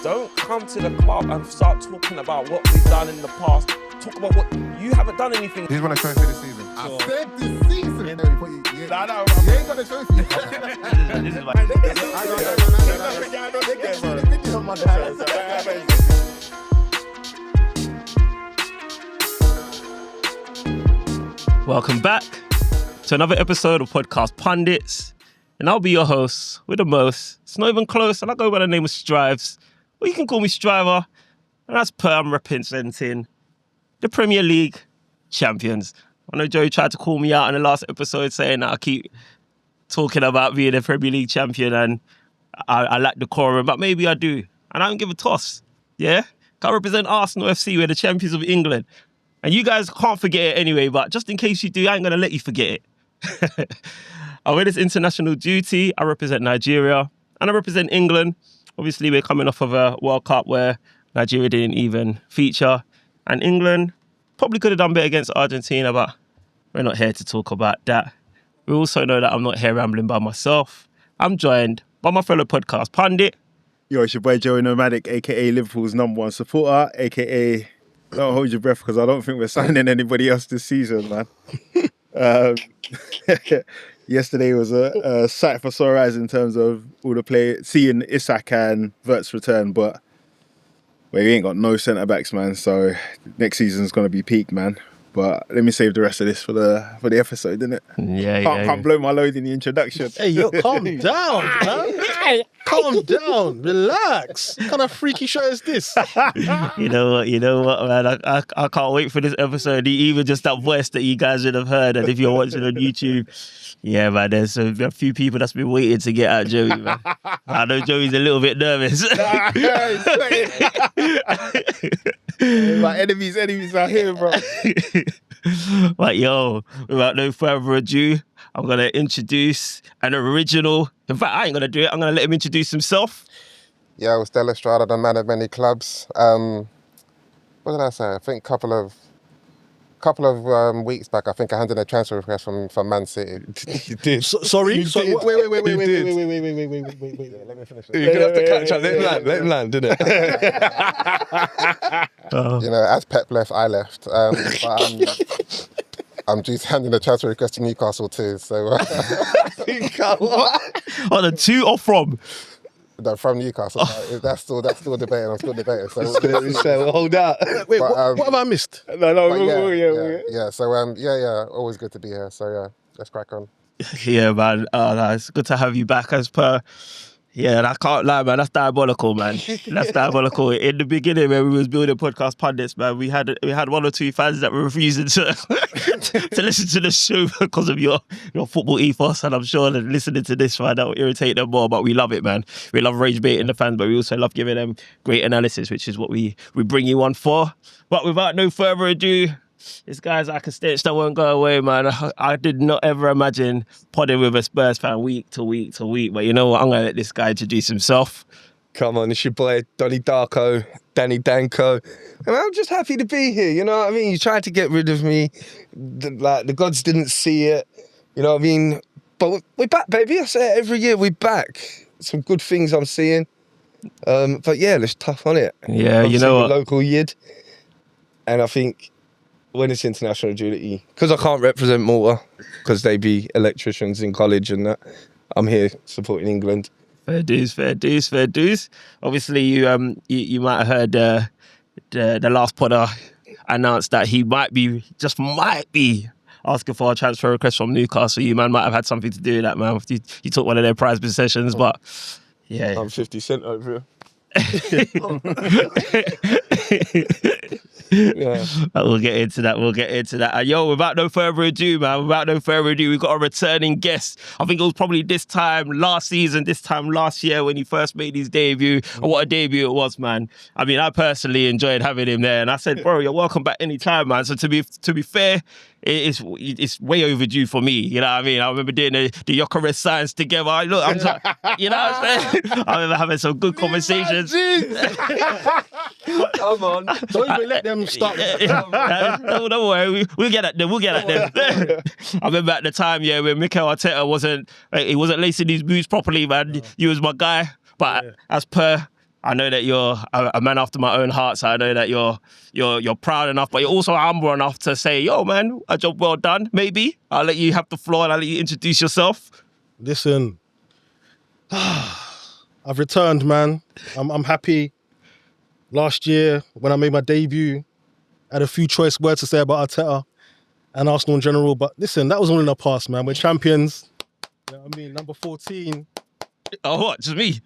Don't come to the club and start talking about what we've done in the past. Talk about what you haven't done anything. He's won a trophy this season. I said this season. You ain't got a trophy. This is like... Welcome back to another episode of podcast Pundits. And I'll be your host with the most. It's not even close. And I go by the name of Strives. Well, you can call me Striver. And that's per I'm representing the Premier League champions. I know Joey tried to call me out in the last episode saying that I keep talking about being a Premier League champion and I lack decorum, but maybe I do. And I don't give a toss. Yeah? I represent Arsenal FC. We're the champions of England. And you guys can't forget it anyway, but just in case you do, I ain't going to let you forget it. I wear this international duty. I represent Nigeria and I represent England. Obviously, we're coming off of a World Cup where Nigeria didn't even feature. And England probably could have done better against Argentina, but we're not here to talk about that. We also know that I'm not here rambling by myself. I'm joined by my fellow podcast pundit. Yo, it's your boy Joey Nomadic, a.k.a. Liverpool's #1 supporter, a.k.a. Don't hold your breath because I don't think we're signing anybody else this season, man. Yesterday was a sight for sore eyes in terms of all the play, seeing Isak and Havertz return, but we ain't got no centre-backs, man, so next season's going to be peak, man. But let me save the rest of this for the episode, innit? Can't blow my load in the introduction. Hey, yo, calm down, man. Calm down, relax. What kind of freaky show is this? You know what, man? I can't wait for this episode. Even just that voice that you guys would have heard, and if you're watching on YouTube, yeah, man, there's a few people that's been waiting to get at Joey, man. I know Joey's a little bit nervous. My enemies are here, bro. But yo, without no further ado, I'm going to introduce an original. In fact, I ain't going to do it. I'm going to let him introduce himself. Yeah, I was Della Strada, the man of many clubs. What did I say? I think a couple of weeks back, I think I handed a transfer request from Man City. You did. Sorry? Wait. Let me finish it. You're going to have to catch up. Let him land, didn't it? You know, as Pep left, I left. But I'm due to hand in a transfer request to Newcastle too. So, On a two or from? No, from Newcastle. That's still debating. I'm still debating. So hold out. Wait, what have I missed? No. So always good to be here. So yeah, let's crack on. Yeah, man. It's good to have you back as per. Yeah, I can't lie, man. That's diabolical, man. That's diabolical. In the beginning, when we was building podcast pundits, man, we had one or two fans that were refusing to listen to the show because of your football ethos, and I'm sure that listening to this, man, that will irritate them more. But we love it, man. We love rage baiting the fans, but we also love giving them great analysis, which is what we bring you on for. But without no further ado, this guy's like a stench that won't go away, man. I did not ever imagine podding with a Spurs fan week to week to week. But you know what? I'm going to let this guy introduce himself. Come on, it's your boy, Donnie Darko, Danny Danko. And I'm just happy to be here, you know what I mean? You tried to get rid of me. The gods didn't see it, you know what I mean? But we're back, baby. I say it every year, we're back. Some good things I'm seeing. But yeah, let's tough on it. Yeah, obviously, you know what? Local yid. And I think when it's international duty, because I can't represent Malta, because they be electricians in college and that, I'm here supporting England. Fair dues. Obviously, you might have heard the last podder announced that he might be asking for a transfer request from Newcastle. You, man, might have had something to do with that, man. You took one of their prized possessions, but yeah. I'm 50 Cent over here. Yeah. We'll get into that. And yo, without no further ado, we've got a returning guest. I think it was probably this time last year when he first made his debut. And what a debut it was, man. I mean, I personally enjoyed having him there. And I said, bro, you're welcome back anytime, man. So to be fair, it's way overdue for me. You know what I mean? I remember doing the Jokeres signs together. I'm just, you know what I'm saying? I remember having some good conversations. Come on. Don't even let them start. Don't worry. We'll get at them. I remember at the time, yeah, when Mikel Arteta wasn't lacing his boots properly, man. You was my guy. But as per I know that you're a man after my own heart, so I know that you're proud enough, but you're also humble enough to say, yo, man, a job well done, maybe. I'll let you have the floor and I'll let you introduce yourself. Listen, I've returned, man. I'm happy. Last year, when I made my debut, I had a few choice words to say about Arteta and Arsenal in general, but listen, that was all in the past, man. We're champions. You know what I mean? Number 14. Oh, what? Just me? Is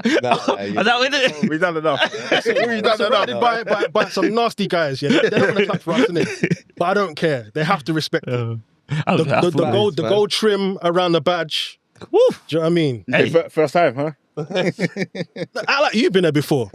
Yeah. that with it? We've done enough. We've done Surrounded enough. by some nasty guys, yeah. They're not going to clap for us, innit? But I don't care. They have to respect it. The gold trim around the badge. Woo. Do you know what I mean? Hey. First time, huh? I like you've been there before.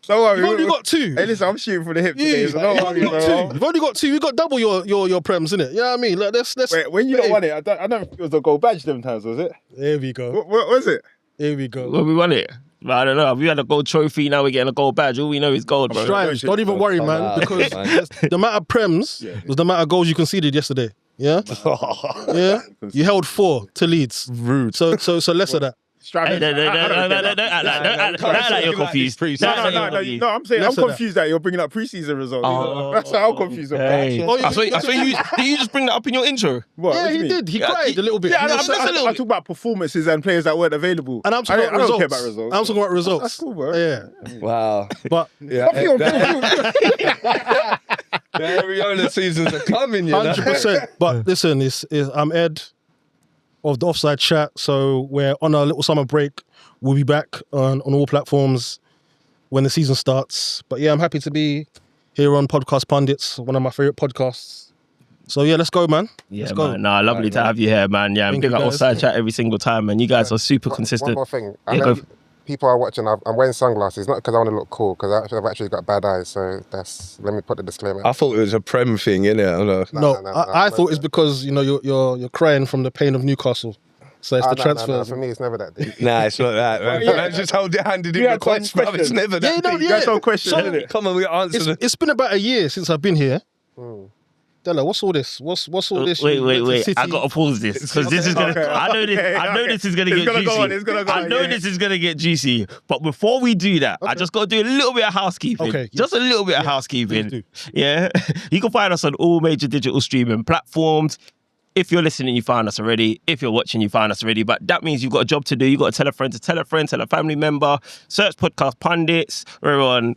Don't worry. You've only got 2. Hey, listen, I'm shooting for the hip today, so don't You've worry, only got bro. 2. You've only got 2. You've got double your prems, innit? You know what I mean? Like, let's Wait, when you won it, I don't know if it was the gold badge them times, was it? There we go. What was it? Here we go. Well, we won it. But I don't know. We had a gold trophy, now we're getting a gold badge. All we know is gold, bro. Strives. Don't even worry, man, because the amount of prems was the amount of goals you conceded yesterday. Yeah? Yeah? You held 4 to Leeds. Rude. So less of that. Hey, don't act like you're confused. No, I'm saying Less I'm of confused that you're bringing up preseason results. Oh. That's how I'm confused about Hey. it. Oh, I swear did you just bring that up in your intro? What? Yeah, What do you he mean? did. He cried a little bit. Yeah, He I'm was- talking about performances and players that weren't available. and I'm talking about I don't results. care about results. I'm talking about results. That's cool, bro. Yeah. Wow. But Yeah. The Ariola seasons are coming, you know. 100%. But listen, I'm Ed of the Offside Chat. So we're on a little summer break. We'll be back on all platforms when the season starts. But yeah, I'm happy to be here on Podcast Pundits, one of my favorite podcasts. So yeah, let's go, man. Yeah, Let's go. man. Nah, lovely to have you here, man. Yeah, I'm Thank big you, up guys. Offside Chat every single time, man. You guys are super One consistent. more thing. Yeah, go for- People are watching. I'm wearing sunglasses, not because I want to look cool, because I've actually got bad eyes. So let me put the disclaimer. I thought it was a Prem thing, innit? I don't know. No, I thought it's because you're crying from the pain of Newcastle. So it's the transfer. No, for me, it's never that deep. Nah, it's not that, man. Yeah. Man, just handed You in the had one coins, bruv. It's question. never that. Yeah, no, deep. yeah. That's no question, So- isn't it? Come on, we answer the... It's been about a year since I've been here. Della, what's all this? What's all this? Wait. You went to City. I gotta pause this because this is gonna. Okay, I know this. okay, I know okay. this is gonna It's get gonna juicy. go on, it's gonna go I on, know yeah. this is gonna get juicy. But before we do that, I just gotta do a little bit of housekeeping. Okay, Just a little bit of Please housekeeping. do. Yeah, you can find us on all major digital streaming platforms. If you're listening, you found us already. If you're watching, you found us already. But that means you've got a job to do. You've got to tell a friend, tell a family member. Search Podcast Pundits. We're on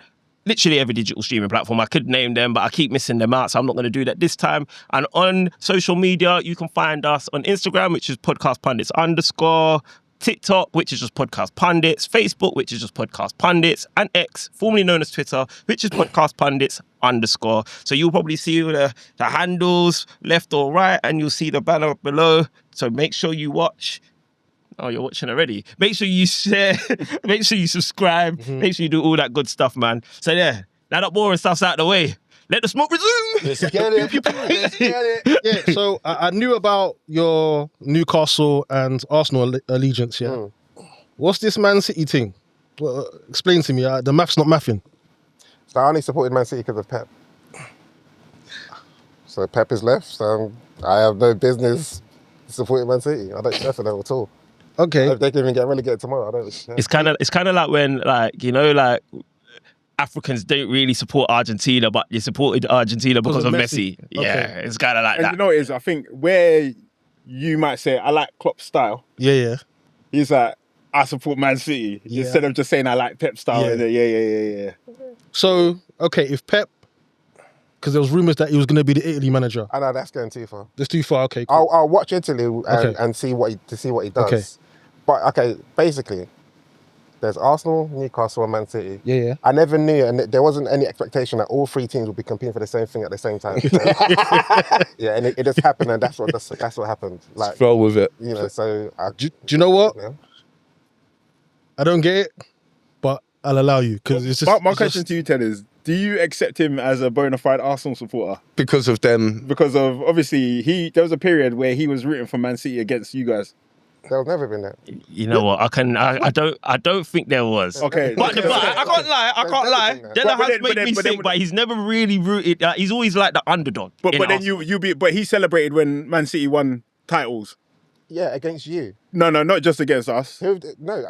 literally every digital streaming platform. I could name them, but I keep missing them out, so I'm not going to do that this time. And on social media, you can find us on Instagram, which is Podcast Pundits _, TikTok, which is just Podcast Pundits, Facebook, which is just Podcast Pundits, and X, formerly known as Twitter, which is Podcast Pundits _. So you'll probably see the handles left or right, and you'll see the banner below. So make sure you watch. Oh, you're watching already. Make sure you share. Make sure you subscribe. Make sure you do all that good stuff, man. So yeah, now that boring stuff's out of the way, let the smoke resume. Let's get it. Let's get it. Yeah, so I knew about your Newcastle and Arsenal allegiance, yeah? What's this Man City thing? Well, explain to me. The math's not mathing. So I only supported Man City because of Pep. So Pep is left, so I have no business supporting Man City. I don't care for them at all. Okay. If they can even get relegated tomorrow, I don't care. It's kind of like when Africans don't really support Argentina, but they supported Argentina because of Messi. Okay. Yeah, it's kind of like And that. you know what it is? I think where you might say, I like Klopp's style, Yeah. he's like, I support Man City. Yeah. Instead of just saying I like Pep style. Yeah. Yeah. So, okay, if Pep, because there was rumours that he was going to be the Italy manager. I know that's going too far. That's too far. Okay, cool. I'll watch Italy Okay. and see what he does. Okay. But okay, basically, there's Arsenal, Newcastle, and Man City. Yeah. I never knew, and there wasn't any expectation that all 3 teams would be competing for the same thing at the same time. Yeah, and it just happened, and that's what happened. Like, Roll with it. you know, so Do you know what? yeah. I don't get it, but I'll allow you because it's just. My it's question just- to you, Ted, is do you accept him as a bona fide Arsenal supporter? Because of them. Because of, obviously, there was a period where he was rooting for Man City against you guys. There's never been that. You know what? I don't think there was. Okay. But I can't lie. Della has made me sick, but he's never really rooted. He's always like the underdog. But in then Arsenal. but he celebrated when Man City won titles. Yeah, against you. No, not just against us. No,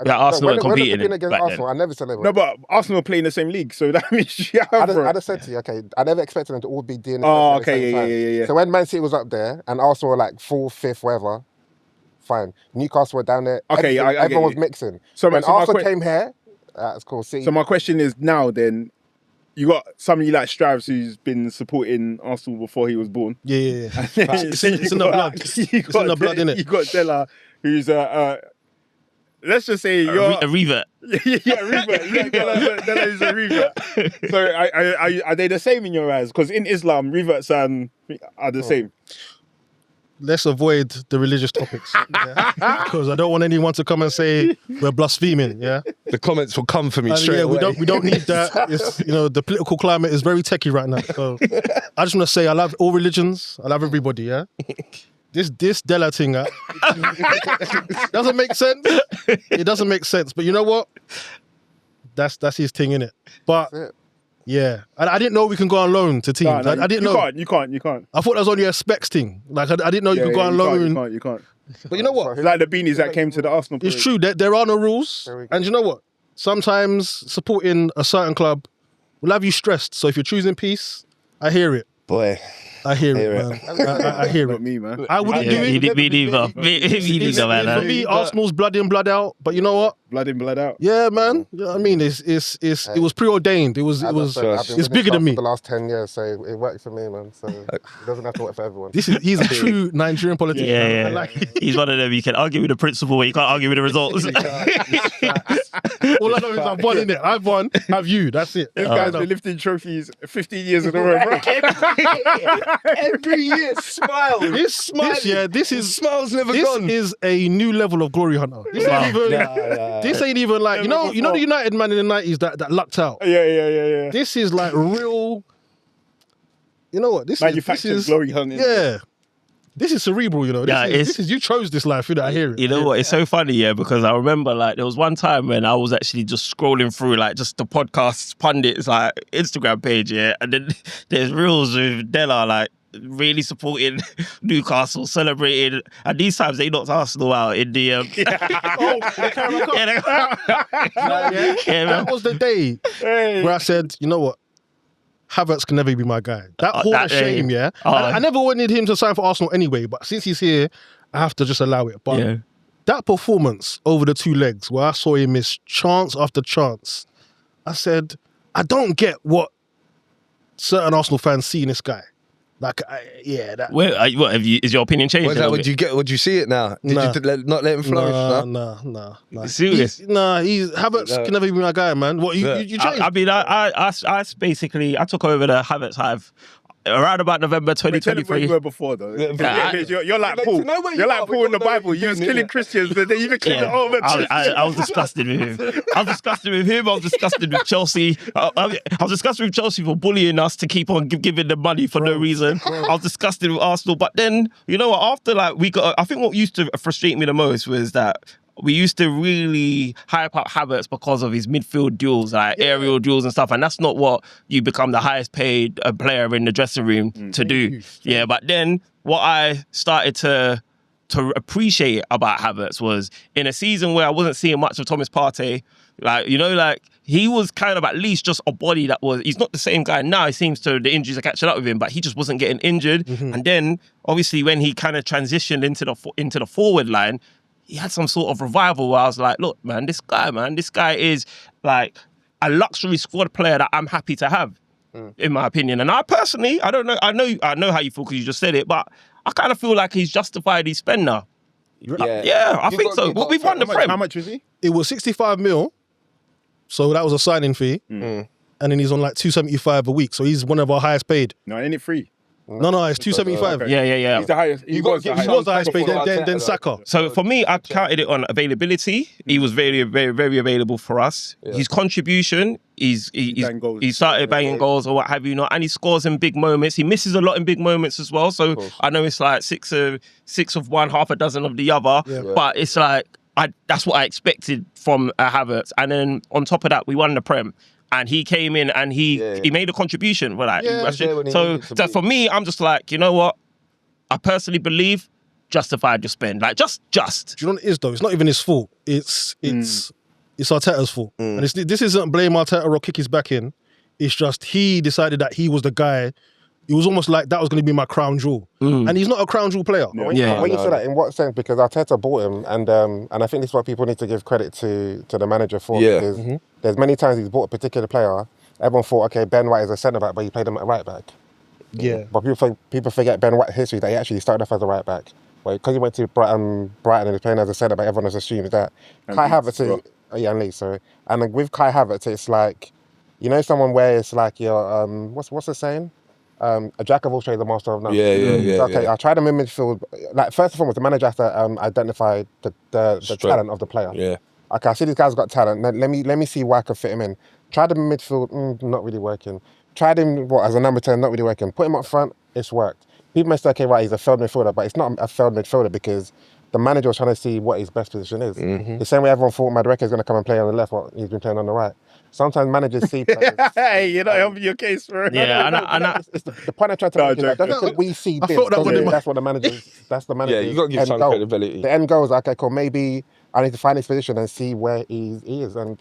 Arsenal when were competing competing against back Arsenal, then. I never celebrate. No, but Arsenal play in the same league, so that means you I'd have. have said to you, okay, I never expected them to all be doing it Oh, at the same okay, time. yeah. So when Man City was up there and Arsenal were like 4th, 5th, whatever, fine. Newcastle were down there. Okay, I get everyone was you. mixing. So when so my Arsenal came here, that's cool. See, So my question is now then, you got somebody like Strives who's been supporting Arsenal before he was born. Yeah. It's in the blood. It's in the blood, innit? You got Della, who's let's just say you're A revert. yeah, revert. Yeah, Della is a revert. So are they the same in your eyes? Because in Islam, reverts are the same. Let's avoid the religious topics because I don't want anyone to come and say we're blaspheming. Yeah, The comments will come for me straight away. we don't need that. It's, the political climate is very techie right now. So I just want to say I love all religions. I love everybody. Yeah, this Della thing doesn't make sense. It doesn't make sense. But you know what? That's his thing, innit? But that's it. yeah, I didn't know we can go on loan to teams. No, I didn't know. You can't. I thought that was only a specs thing. Like I didn't know you could go on loan. You can't. But you know what? It's like the beanies that came to the Arsenal. It's parade. true that there are no rules. There we go. And you know what? Sometimes supporting a certain club will have you stressed. So if you're choosing peace, I hear it. Boy, I hear Hear it, man. I hear Not it. me, man. I wouldn't do it. Me neither. Me neither, man. For me, Arsenal's blood in, blood out. But you know what? Blood in, blood out. Yeah, man. You know what I mean? It was preordained. It was I've been it's bigger than me. for the last 10 years, so it worked for me, man. So it doesn't have to work for everyone. He's a true Nigerian politician. Yeah. I like it. He's one of them. You can argue with the principle, but you can't argue with the results. All I know is I've won in it. I've won. Have you? That's it. This guy's been lifting trophies 15 years in a row, bro. every year, smile. This is Smile's never this gone. is a new level of glory hunter. This ain't even. This ain't even like you know the United man in the 90s that lucked out. Yeah. This is like real. You know what? This Manufactured is glory hunting. Yeah. This is cerebral, you know. This is you chose this life, you know. I hear it. You know what? It's so funny, yeah, because I remember like there was one time when I was actually just scrolling through like just the podcast Pundits like Instagram page, yeah, and then there's reels with Della like really supporting Newcastle, celebrating, and these times they knocked Arsenal out in the That was the day where I said, you know what? Havertz can never be my guy. That whole that day. shame, yeah. I never wanted him to sign for Arsenal anyway, but since he's here, I have to just allow it. But that performance over the 2 legs where I saw him miss chance after chance, I said, I don't get what certain Arsenal fans see in this guy. Like, that. Is your opinion changed? What's that? Would you see it now? Did you not let him flourish? Nah. Serious? Havertz can never be my guy, man. What you changed? I mean, I basically I took over the Havertz hive around about November Where 2023. you were before, though. Yeah, You're like Paul. You're like Paul in the Bible. You was killing Christians, but then you even killed the whole I was disgusted with him. I was disgusted with Chelsea. I was disgusted with Chelsea for bullying us to keep on giving them money for no reason. I was disgusted with Arsenal. But then, you know what? After like I think what used to frustrate me the most was that we used to really hype up Havertz because of his midfield duels, like aerial duels and stuff. And that's not what you become the highest paid player in the dressing room to do. Yeah, but then what I started to appreciate about Havertz was in a season where I wasn't seeing much of Thomas Partey, he was kind of at least just a body he's not the same guy now. It seems the injuries are catching up with him, but he just wasn't getting injured. And then obviously when he kind of transitioned into the forward line, he had some sort of revival where I was like, look, man, this guy is like a luxury squad player that I'm happy to have, in my opinion. And I personally, I don't know, I know how you feel because you just said it, but I kind of feel like he's justified his spend now. Yeah, I think so. We've won the Prem. How much was he? It was 65 mil, so that was a signing fee, and then he's on like 275 a week, so he's one of our highest paid. No, ain't it free? No, it's 275. Okay. Yeah. He's the highest. He was the highest paid, then Saka. So for me, I counted it on availability. He was very, very, very available for us. His contribution, he started banging goals or what have you not, and he scores in big moments. He misses a lot in big moments as well. So I know it's like six of one, half a dozen of the other. But it's like that's what I expected from Havertz. And then on top of that, we won the Prem. And he came in and he made a contribution. So for me, I'm just like, you know what? I personally believe justified your spend. Like, just. Do you know what it is though? It's not even his fault. It's Arteta's fault. And this isn't blame Arteta or kick his back in. It's just he decided that he was the guy. It was almost like that was going to be my crown jewel. And he's not a crown jewel player. When you say that, in what sense? Because Arteta bought him, and I think this is what people need to give credit to the manager for. Yeah. Because there's many times he's bought a particular player, everyone thought, okay, Ben White is a centre-back, but he played him at right back. Yeah. But people forget Ben White's history, that he actually started off as a right back. Well, because he went to Brighton and he's playing as a centre-back, everyone has assumed that. And Kai Leeds Havertz is... and Leeds, sorry. And with Kai Havertz, it's like, you know, someone where it's like you're, what's the saying? A jack of all trades, a master of none. Yeah. I tried him in midfield. Like, first and foremost, the manager has to identify the talent of the player. Yeah. Okay, I see these guys got talent. Let me see where I can fit him in. Tried him in midfield, not really working. Tried him as a number 10, not really working. Put him up front, it's worked. People may say, okay, right, he's a failed midfielder, but it's not a failed midfielder because the manager was trying to see what his best position is. The same way everyone thought Madueke is going to come and play on the left, what he's been playing on the right. Sometimes managers see players. Hey, you're not helping your case, bro. Yeah, It's the point I tried to make is that doesn't think we see this. That's what the managers. That's the manager's Yeah, you got to give some credibility. The end goal is okay, cool. Maybe I need to find his position and see where he is. And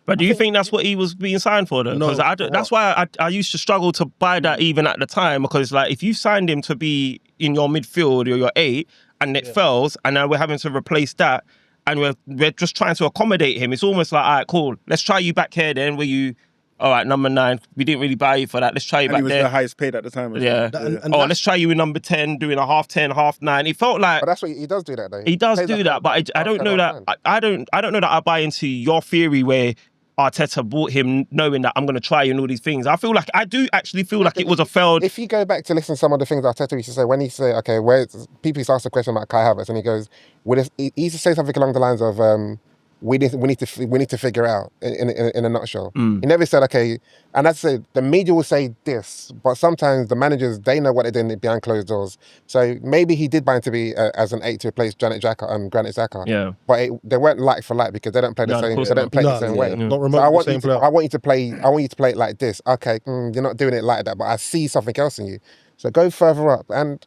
But do you think that's what he was being signed for, though? No. Because that's why I used to struggle to buy that even at the time. Because like, if you signed him to be in your midfield or your 8, and it fails, and now we're having to replace that, and we're just trying to accommodate him. It's almost like, all right, cool. Let's try you back here then. Where you, all right, number 9. We didn't really buy you for that. Let's try you And back he was there. the highest paid at the time. Yeah. Let's try you in number 10, doing a half 10, half 9. It felt like But that's what he does do that though. he does do that, but I don't know that. I don't know that I buy into your theory where Arteta bought him knowing that I'm going to try you and all these things. I feel like I do actually feel like it was a failed. If you go back to listen to some of the things Arteta used to say, when he say, okay, people used to ask the question about Kai Havertz, and he goes, he used to say something along the lines of, we need to figure out in a nutshell. He never said, okay, and that's it. The media will say this, but sometimes the managers, they know what they're doing behind closed doors. So maybe he did buy him to be as an 8 to replace Granit Xhaka. Yeah. But they weren't like for like because they don't play the same. They don't play the same way. Not So remotely the same player. I want you to play it like this. Okay, you're not doing it like that, but I see something else in you. So go further up. And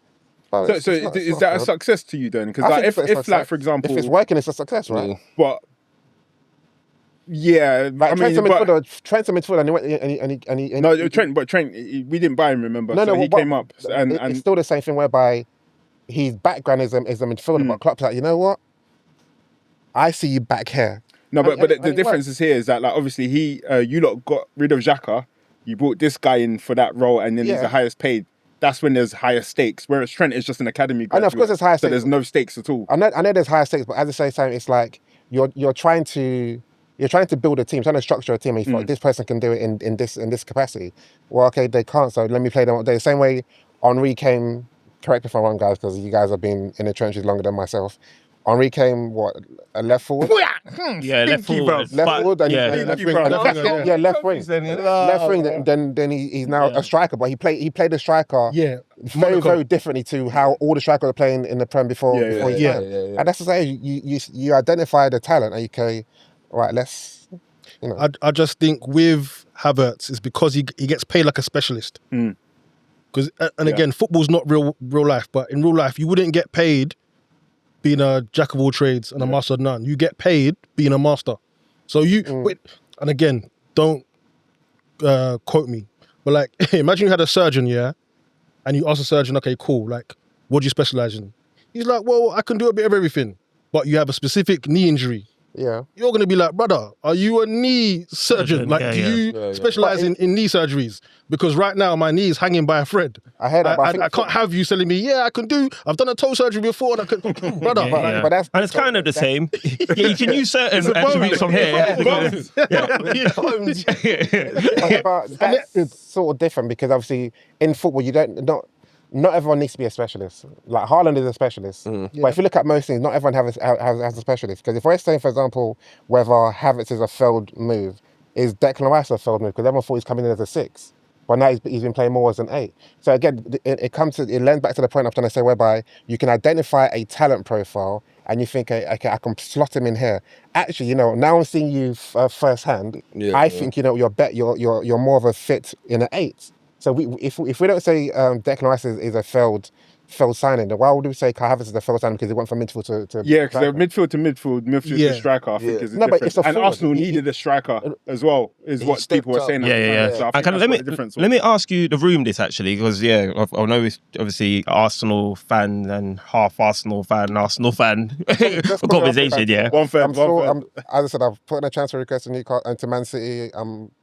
So is that a success to you then? Because like, if like, for example, if it's working, it's a success, right? But yeah, Like Trent's a midfielder, and he no, Trent, we didn't buy him. Remember? No, he came up, and it's still the same thing whereby his background is a midfielder, but Klopp's like, you know what? I see you back here. No, but And the it difference is here is that like obviously you lot got rid of Xhaka, you brought this guy in for that role, and then he's the highest paid. That's when there's higher stakes. Whereas Trent is just an academy graduate. I know, of course, there's higher stakes. So there's no stakes at all. I know there's higher stakes, but at the same time, it's like you're trying to build a team, trying to structure a team. And you thought this person can do it in this capacity. Well, okay, they can't. So let me play them all day. The same way Henry came. Correct me if I'm wrong, guys, because you guys have been in the trenches longer than myself. Henry came a left forward. Yeah, left forward. Left forward, and left wing. Left wing. Then he's now a striker, but he played a striker. Yeah. Very, very differently to how all the strikers are playing in the Prem before he Yeah. came. And that's to say, you identify the talent, and you go, right, let's, you know. I just think with Havertz, it's because he gets paid like a specialist. Because again, football's not real life, but in real life, you wouldn't get paid being a jack of all trades and a master of none. You get paid being a master. So wait, and again, don't quote me, but like, imagine you had a surgeon, and you ask the surgeon, okay, cool, like, what do you specialize in? He's like, well, I can do a bit of everything, but you have a specific knee injury. Yeah. You're going to be like, brother, are you a knee surgeon? Like, do you specialize in knee surgeries? Because right now, my knee is hanging by a thread. I heard that, but I can't have you telling me, I've done a toe surgery before. And I could, brother. But that's, and it's kind of the same. You can use certain attributes from here. but that's sort of different because obviously in football, not everyone needs to be a specialist. Like Haaland is a specialist. But if you look at most things, not everyone has a specialist. Because if we're saying, for example, whether Havertz is a failed move, is Declan Rice a failed move? Because everyone thought he's coming in as a 6. But now he's been playing more as an 8. So again, it lends back to the point I'm trying to say whereby you can identify a talent profile and you think, okay, I can slot him in here. Actually, now I'm seeing you firsthand. I think, you're more of a fit in an 8. So if we don't say Declan Rice is a failed failed signing. Why would we say Kai Havertz is a failed signing because he went from midfield to Yeah, because striker? midfield to midfield to striker, I think is a No, but difference. it's a And forward. Arsenal needed a striker as well, is what stepped people were up. saying. at the Yeah. time. So I And think can that's what the difference was. let me ask you the room this actually, because I know it's obviously Arsenal fan and half Arsenal fan Let's put conversation. it up. Yeah. One third, I'm sure. one third. As I said, I've put in a transfer request to Newcastle and to Man City.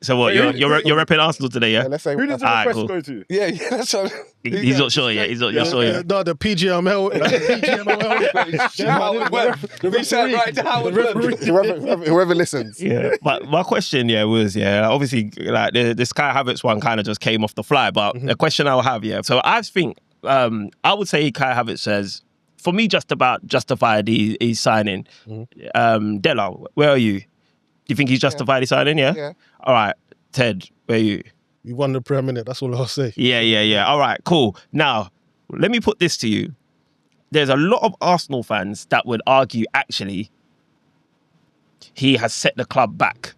So what? You're repping Arsenal today, yeah? Let's say Who does the Alright, request cool. go to? Yeah, that's what. He's not sure yet. He's not sure yet. No, the PGML. Howard Webb. We sat right to Howard Webb. whoever listens. Yeah, but my question, was obviously like the Kai Havertz one kind of just came off the fly, but the question I'll have, so I think I would say Kai Havertz says, for me, just about justified he's signing. Della, where are you? Do you think he's justified his signing? Yeah. Yeah. All right, Ted, where are you? We won the Premier League. That's all I'll say. Yeah. All right, cool. Now, let me put this to you. There's a lot of Arsenal fans that would argue, actually, he has set the club back.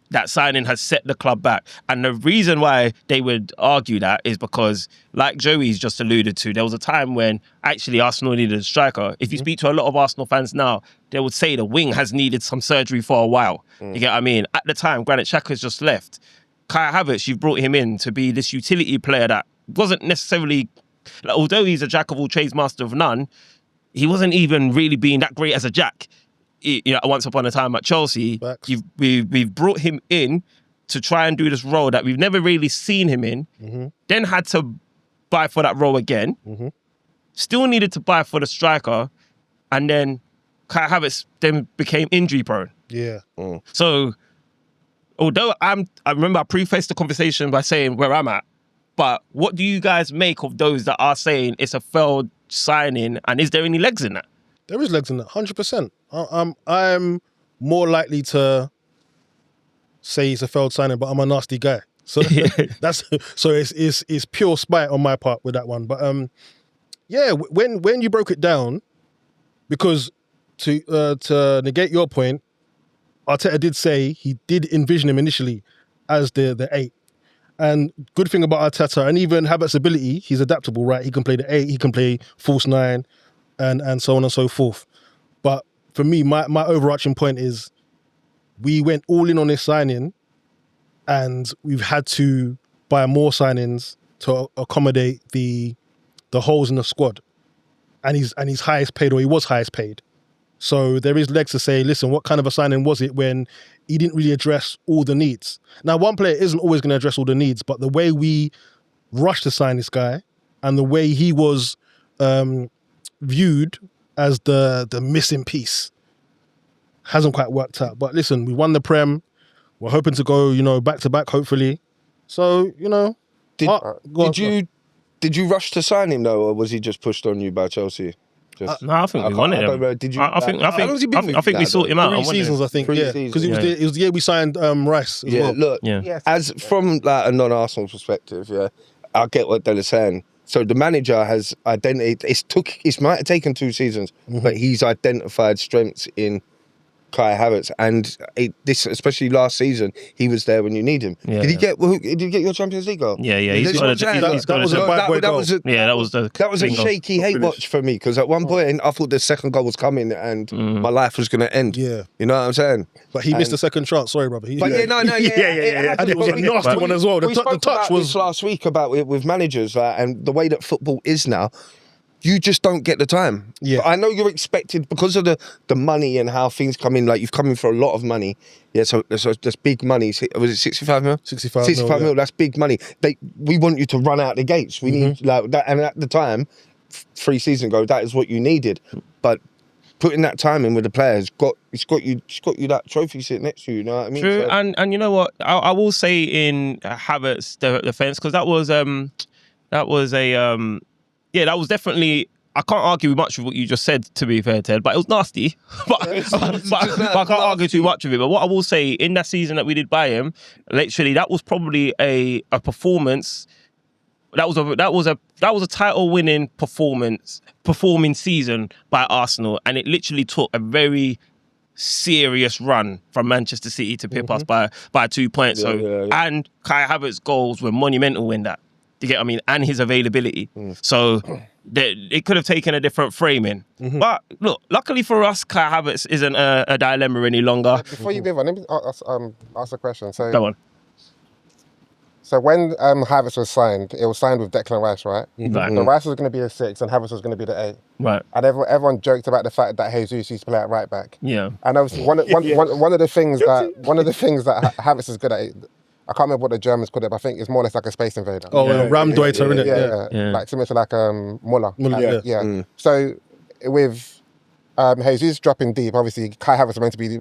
That signing has set the club back. And the reason why they would argue that is because, like Joey's just alluded to, there was a time when actually Arsenal needed a striker. If you speak to a lot of Arsenal fans now, they would say the wing has needed some surgery for a while. You get what I mean? At the time, Granit Xhaka's just left. Kai Havertz, you've brought him in to be this utility player that wasn't necessarily... although he's a jack of all trades, master of none, he wasn't even really being that great as a jack. Once upon a time at Chelsea, we've brought him in to try and do this role that we've never really seen him in. Then had to buy for that role again. Still needed to buy for the striker, and then Kai Havertz then became injury prone. Yeah. So, although I remember I prefaced the conversation by saying where I'm at. But what do you guys make of those that are saying it's a failed signing, and is there any legs in that? There is legs in that, 100%. I'm more likely to say he's a failed signing, but I'm a nasty guy. So it's pure spite on my part with that one. But when you broke it down, because to negate your point, Arteta did say he did envision him initially as the 8. And good thing about Arteta, and even Havertz's ability, he's adaptable, right? He can play the 8, he can play false 9, and so on and so forth. But for me, my overarching point is we went all in on this signing, and we've had to buy more signings to accommodate the holes in the squad. And he's highest paid, or he was highest paid. So there is legs to say, listen, what kind of a signing was it when he didn't really address all the needs? Now, one player isn't always going to address all the needs, but the way we rushed to sign this guy and the way he was viewed as the missing piece hasn't quite worked out. But listen, we won the Prem. We're hoping to go, back to back, hopefully. So, Did you rush to sign him though, or was he just pushed on you by Chelsea? No, I think we wanted him. Did you? I think we sought him out. 3 seasons, I think. Yeah, because it was the year we signed Rice as well. Look, as from like a non-Arsenal perspective, I get what Della's saying. So the manager has identified. It might have taken 2 seasons, but he's identified strengths in Kai Havertz, and this, especially last season, he was there when you need him. Yeah, did you get your Champions League goal? Yeah. That was a shaky hate watch for me, because at one point I thought the second goal was coming and my life was going to end. Yeah, you know what I'm saying? But he missed the second chance. Sorry, brother. And it was a nasty one as well. The touch was last week about it with managers and the way that football is now. You just don't get the time. Yeah, I know you're expected because of the money and how things come in. Like you've come in for a lot of money. Yeah, so that's big money. Was it 65 mil? 65 mil. That's big money. We want you to run out the gates. We need like that. And at the time, 3 seasons ago, that is what you needed. But putting that time in with the players it's got you that trophy sitting next to you. You know what I mean? True. So, and you know what? I will say in Havertz defense, because that was that was definitely. I can't argue much with what you just said, to be fair, Ted, but it was nasty. but I can't argue too much with it. But what I will say, in that season that we did buy him, literally that was probably a performance. That was a title-winning performing season by Arsenal, and it literally took a very serious run from Manchester City to pip us by 2 points. And Kai Havertz's goals were monumental in that. You get what I mean? And his availability. So, it could have taken a different framing. But look, luckily for us, Kai Havertz isn't a dilemma any longer. Before you move on, let me ask a question. So, Go on. So when Havertz was signed, it was signed with Declan Rice, right? Right. So Rice was going to be the 6 and Havertz was going to be the 8. Right. And everyone joked about the fact that Jesus used to play at right back. Yeah. And obviously one of the things that Havertz is good at, I can't remember what the Germans called it, but I think it's more or less like a space invader. Oh, Ramdeuter, innit? Yeah. Like similar to like Muller. Yeah. So with Jesus dropping deep, obviously Kai Havertz is meant to be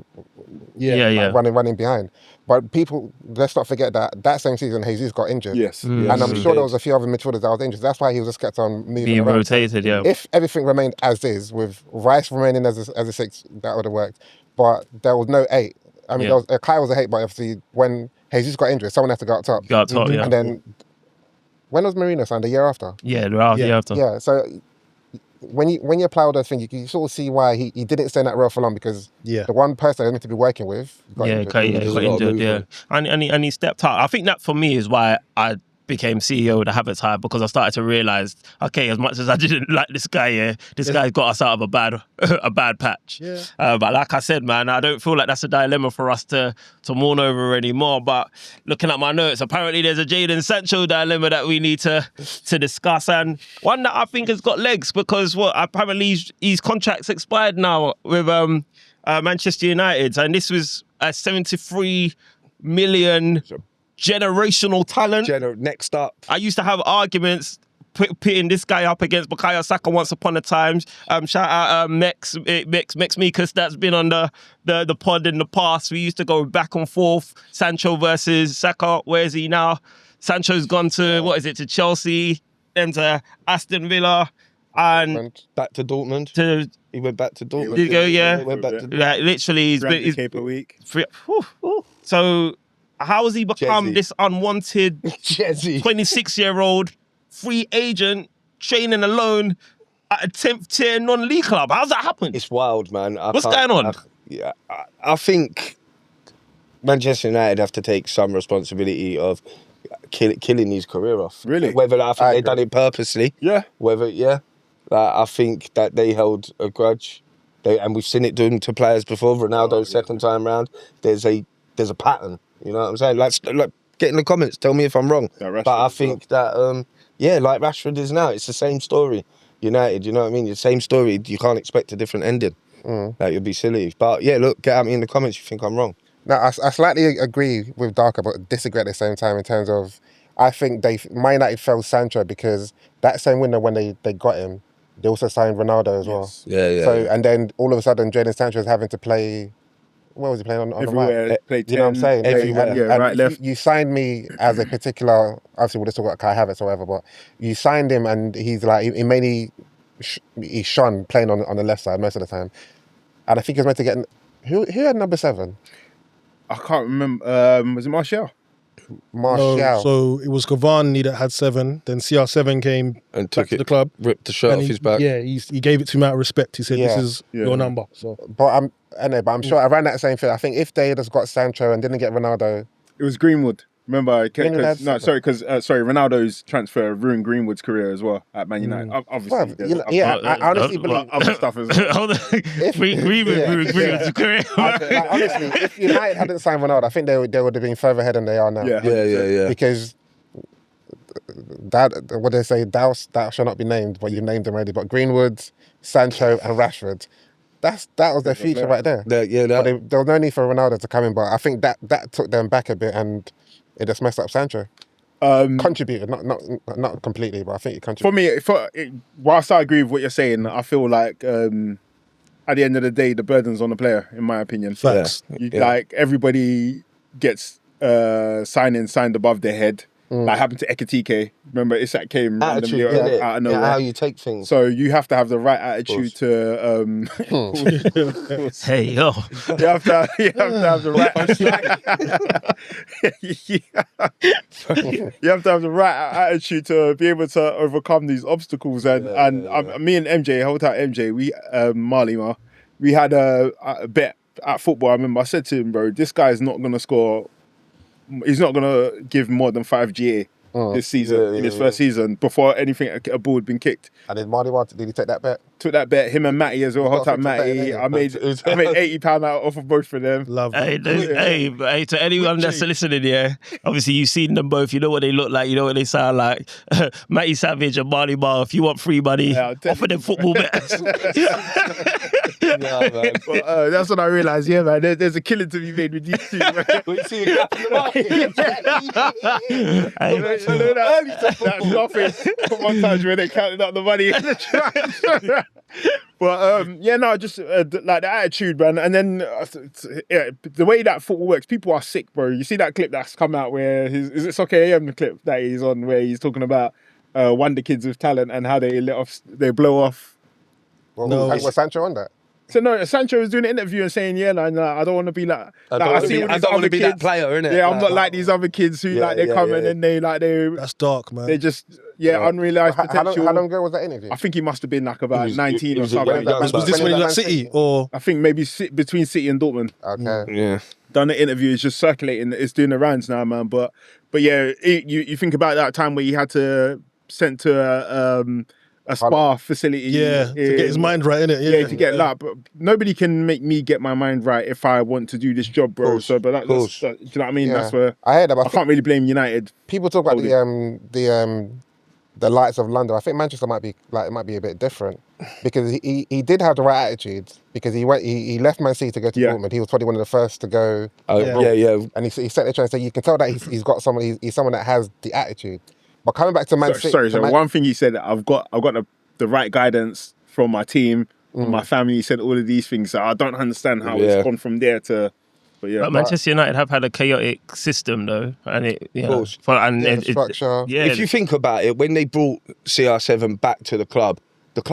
running behind. But people, let's not forget that same season Jesus got injured. Yes. And I'm sure there was a few other midfielders that was injured. That's why he was just kept on moving Being around. rotated, yeah. If everything remained as is, with Rice remaining as a 6, that would have worked. But there was no 8. I mean, Kai was a 8, but obviously when Jesus got injured, someone had to go up top. Yeah. And then, when was Marino signed? The year after? Yeah, the year after. Yeah, so when you apply all those things, you can sort of see why he didn't stay in that role for long, because the one person he was meant to be working with got injured. Got injured, yeah. And he stepped up. I think that for me is why I became CEO of the Havertz Hive, because I started to realise, okay, as much as I didn't like this guy, this guy's got us out of a bad patch. Yeah. But like I said, man, I don't feel like that's a dilemma for us to mourn over anymore. But looking at my notes, apparently there's a Jadon Sancho dilemma that we need to discuss, and one that I think has got legs, because apparently his contract's expired now with Manchester United, and this was a 73 million generational talent. Next up. I used to have arguments pitting this guy up against Bukayo Saka once upon a time. Shout out Mex Mikas, that's been on the pod in the past. We used to go back and forth. Sancho versus Saka. Where is he now? Sancho's gone to, to Chelsea, then to Aston Villa, and back to Dortmund. He went back to Dortmund. Did he go? Yeah. He went back to Dortmund. Like, literally, he's Cape a week. So how has he become this unwanted 26-year-old free agent training alone at a 10th tier non-league club? How's that happen? It's wild, man. What's going on? I think Manchester United have to take some responsibility of killing his career off. Really? Whether I think they've done it purposely. Yeah. I think that they held a grudge. And we've seen it done to players before. Ronaldo, second time round. There's a pattern. You know what I'm saying? Like get in the comments. Tell me if I'm wrong. But I think that, like Rashford is now. It's the same story. United, you know what I mean? The same story. You can't expect a different ending. Like, you'd be silly. But yeah, look, get at me in the comments if you think I'm wrong. No, I slightly agree with Darko, but disagree at the same time in terms of, I think Man United fell Sancho because that same window when they got him, they also signed Ronaldo as well. Yeah. So, and then all of a sudden, Jadon Sancho is having to play. Where was he playing on everywhere? The right? You know what I'm saying? Everywhere. And right, left. You signed me as a particular. Obviously, we'll just talk about Kai Havertz or whatever. But you signed him, and he's like he mainly he shone playing on the left side most of the time. And I think he was meant to get who had number 7. I can't remember. Was it Martial? Martial. No, so it was Cavani that had 7. Then CR7 came And back to the club. Ripped the shirt off his back. Yeah, he gave it to him out of respect. He said, "This is your number." So, But I'm sure around that same thing. I think if they had just got Sancho and didn't get Ronaldo, It was Greenwood. Remember? Greenwood Sorry, Ronaldo's transfer ruined Greenwood's career as well at Man United. Obviously, I honestly believe. other stuff as well. Hold on. Greenwood's career. Honestly, if United hadn't signed Ronaldo, I think they would have been further ahead than they are now. Yeah. Because that, what they say, thou shall not be named, but you've named them already. But Greenwood, Sancho, and Rashford, that was their future right there. But there was no need for Ronaldo to come in, but I think that took them back a bit, and it just messed up Sancho. Contributed, not completely, but I think it contributed. For me, whilst I agree with what you're saying, I feel like at the end of the day, the burden's on the player, in my opinion. facts. Like, everybody gets signed above their head. Like happened to Ekitike. Remember, Isak came randomly out of nowhere. How you take things. So you have to have the right attitude to. Hey, yo. You have to have the right. You have to have the right attitude to be able to overcome these obstacles. And me and MJ, hold out MJ. We Marley, we had a bet at football. I remember I said to him, bro, this guy's not gonna score. He's not going to give more than 5 GA. this season, in his first season, before anything a ball had been kicked. And then Marty, did he take that bet? Took that bet, him and Matty as well, hot up Matty. I made £80 out off of both of them. Love Hey, that. hey, to anyone that's listening, yeah, obviously you've seen them both. You know what they look like. You know what they sound like. Matty Savage and Marty Bar. If you want free money, offer them football bets. Yeah, man. But, that's when I realised, yeah, man, there's a killing to be made with these two. Man. We see a gap in the market. That laughing montage where they counted up the money. But just like the attitude, man. And then the way that football works, people are sick, bro. You see that clip that's come out where is it Soccer AM, the clip that he's on, where he's talking about wonder kids with talent and how they blow off. Well, was Sancho on that? So no, Sancho was doing an interview and saying, I don't want to be like. I don't want to be that player, innit? Yeah, I'm not like these other kids who they come in and they. That's dark, man. They just unrealised potential. How long ago was that interview? I think he must have been like about 19 or something. Was this when he was at City or? I think maybe between City and Dortmund. Okay. Yeah. Done the interview. It's just circulating. It's doing the rounds now, man. But yeah, you think about that time where he had to send to a spa facility. Yeah, to get his mind right, innit? Yeah, to get that. But nobody can make me get my mind right if I want to do this job, bro. So, but that's do you know what I mean? Yeah. That's where I heard that. I can't really blame United. People talk about the lights of London. I think Manchester might be a bit different because he did have the right attitude because he left Man City to go to Dortmund. He was probably one of the first to go. And he set the trend. So you can tell that he's got someone. He's someone that has the attitude. But coming back to Man City... Sorry, one thing he said, I've got the right guidance from my team, from my family. He said all of these things. So I don't understand how it's gone from there to... But Manchester United have had a chaotic system, though. And structure. If you think about it, when they brought CR7 back to the club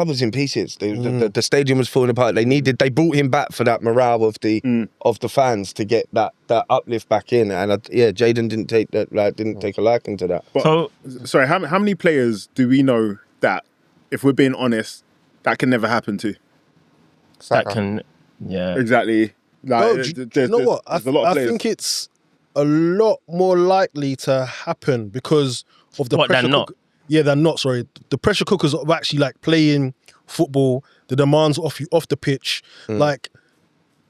was in pieces. The stadium was falling apart. They brought him back for that morale of the fans to get that uplift back in. And Jadon didn't take that. Didn't take a liking to that. But, sorry, how many players do we know that, if we're being honest, that can never happen to? Saka. that can, Exactly. Like, you know what? I think it's a lot more likely to happen because of the pressure. Than not? Than not. Sorry, the pressure cookers of actually like playing football, the demands off you off the pitch. Like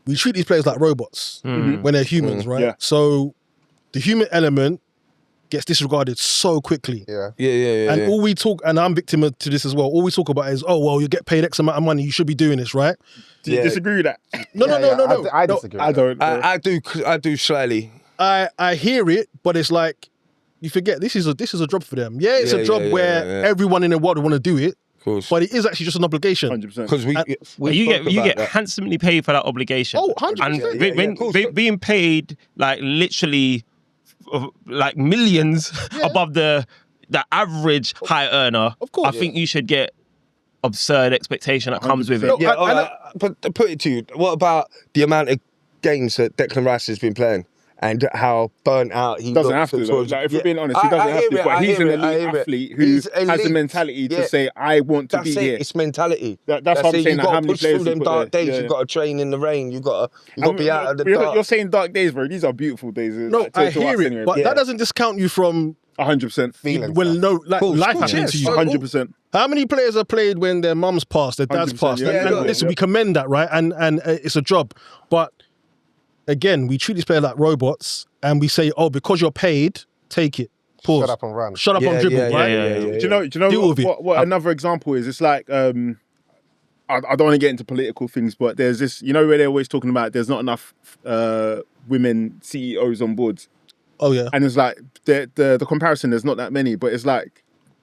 we treat these players like robots when they're humans, right? Yeah. So the human element gets disregarded so quickly. Yeah. And all we talk, and I'm victim to this as well. All we talk about is, you get paid X amount of money, you should be doing this, right? Do you disagree with that? No. I disagree. I don't. I do slightly. I hear it, but it's like you forget this is a job for them. Yeah, it's a job where everyone in the world want to do it, but it is actually just an obligation. 100%. Because you get handsomely paid for that obligation. Oh, 100%. And being paid like literally like millions above the average high earner. Of course, I think you should get absurd expectation that comes with it. But to put it to you, what about the amount of games that Declan Rice has been playing and how burnt out he doesn't have to. Though. Like, if we're being honest, he doesn't have to. But he's an elite athlete who has the mentality to say, "I want to be here." It's mentality. That's what I'm saying. How many players through them dark days? You've got to train in the rain. You've got to be out of the dark. You're saying dark days, bro. These are beautiful days. No, I hear it, but that doesn't discount you from 100% feeling. When life happens to you. 100%. How many players have played when their mum's passed, their dad's passed? Listen, we commend that, right? And it's a job. But again, we treat these players like robots and we say, because you're paid, take it. Pause. Shut up and run. Shut up and dribble, right? Do you know what another example is? It's like, I don't want to get into political things, but there's this, where they're always talking about there's not enough women CEOs on boards. Oh, yeah. And it's like, the comparison, there's not that many, but it's like,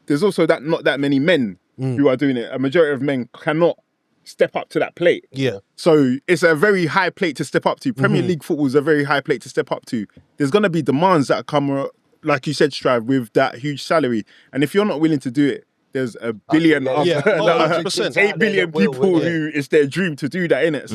there's also not that many men who are doing it. A majority of men cannot step up to that plate. Yeah. So it's a very high plate to step up to. Premier League football is a very high plate to step up to. There's going to be demands that come, like you said, Strive, with that huge salary. And if you're not willing to do it, there's a billion, 100%. 8 billion people who it's their dream to do that, innit?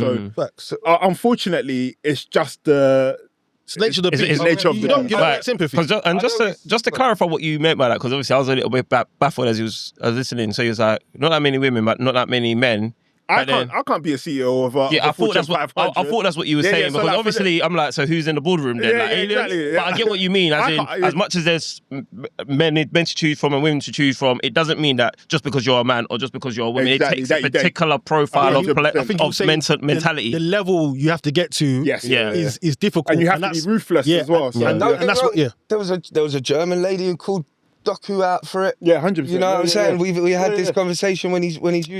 So unfortunately, it's just the... It's nature of the beast. You don't get sympathy. And just to clarify what you meant by that, because obviously I was a little bit baffled as I was listening. So he was like, not that many women, but not that many men. I But then- can't be a CEO of a Yeah, I of a thought that's Fortune what 500. I thought that's what you were Yeah, saying yeah, so because like, obviously I'm like, so who's in the boardroom then? Yeah, Like yeah, aliens? exactly, yeah. But I get what you mean. As much as there's men to choose from and women to choose from, it doesn't mean that just because you're a man or just because you're a woman, Exactly, it takes a that- particular profile of 100%. I think you were saying mentality. The level you have to get to Yes, Yeah. is difficult. and you have to that's- be ruthless yeah, as well. and- So, yeah, And don't and get that's me what- wrong, yeah. There was a German lady who called Doku out for it. yeah, 100%. You know what I'm saying? We had Yeah, this yeah. conversation when he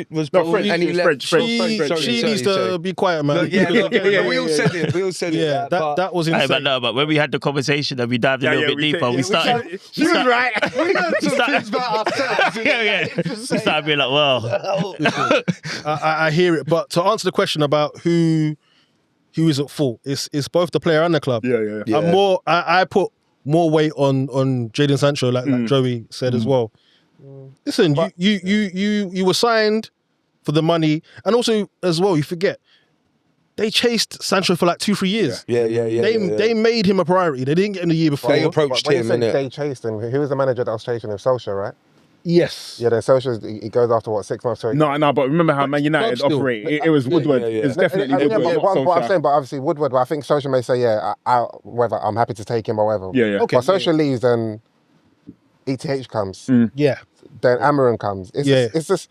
was No, born French, and he it's left. French. She needs to be quiet, man. Look, yeah, look, Yeah, we all yeah, said it. We all said it. Yeah, but that was Hey, insane. but no, but when we had the conversation and we dived a little bit deeper, we started. She was right. we learned some Start- things about ourselves. Yeah. We started being like, well, I hear it, but to answer the question about who is at fault, it's both the player and the club. Yeah. Yeah. I'm more. I put more weight on Jadon Sancho, like Joey said as well. Listen, you were signed for the money, and also as well, you forget they chased Sancho for like 2-3 years. Yeah. They made him a priority. They didn't get him the year before. They approached When you him, say innit? they chased him, who was the manager that was chasing him? Solskjaer, right? Yes. Yeah, then Solskjaer, he goes after what, 6 months? So No, but remember how Man United still. operate. It was Woodward. yeah. It's definitely Woodward. but not what I'm Solskjaer. saying, but obviously Woodward, but I think Solskjaer may say, whether I'm happy to take him or whatever. Yeah. Okay. But Solskjaer leaves, then ETH comes, Yeah. then Amarin comes. It's just.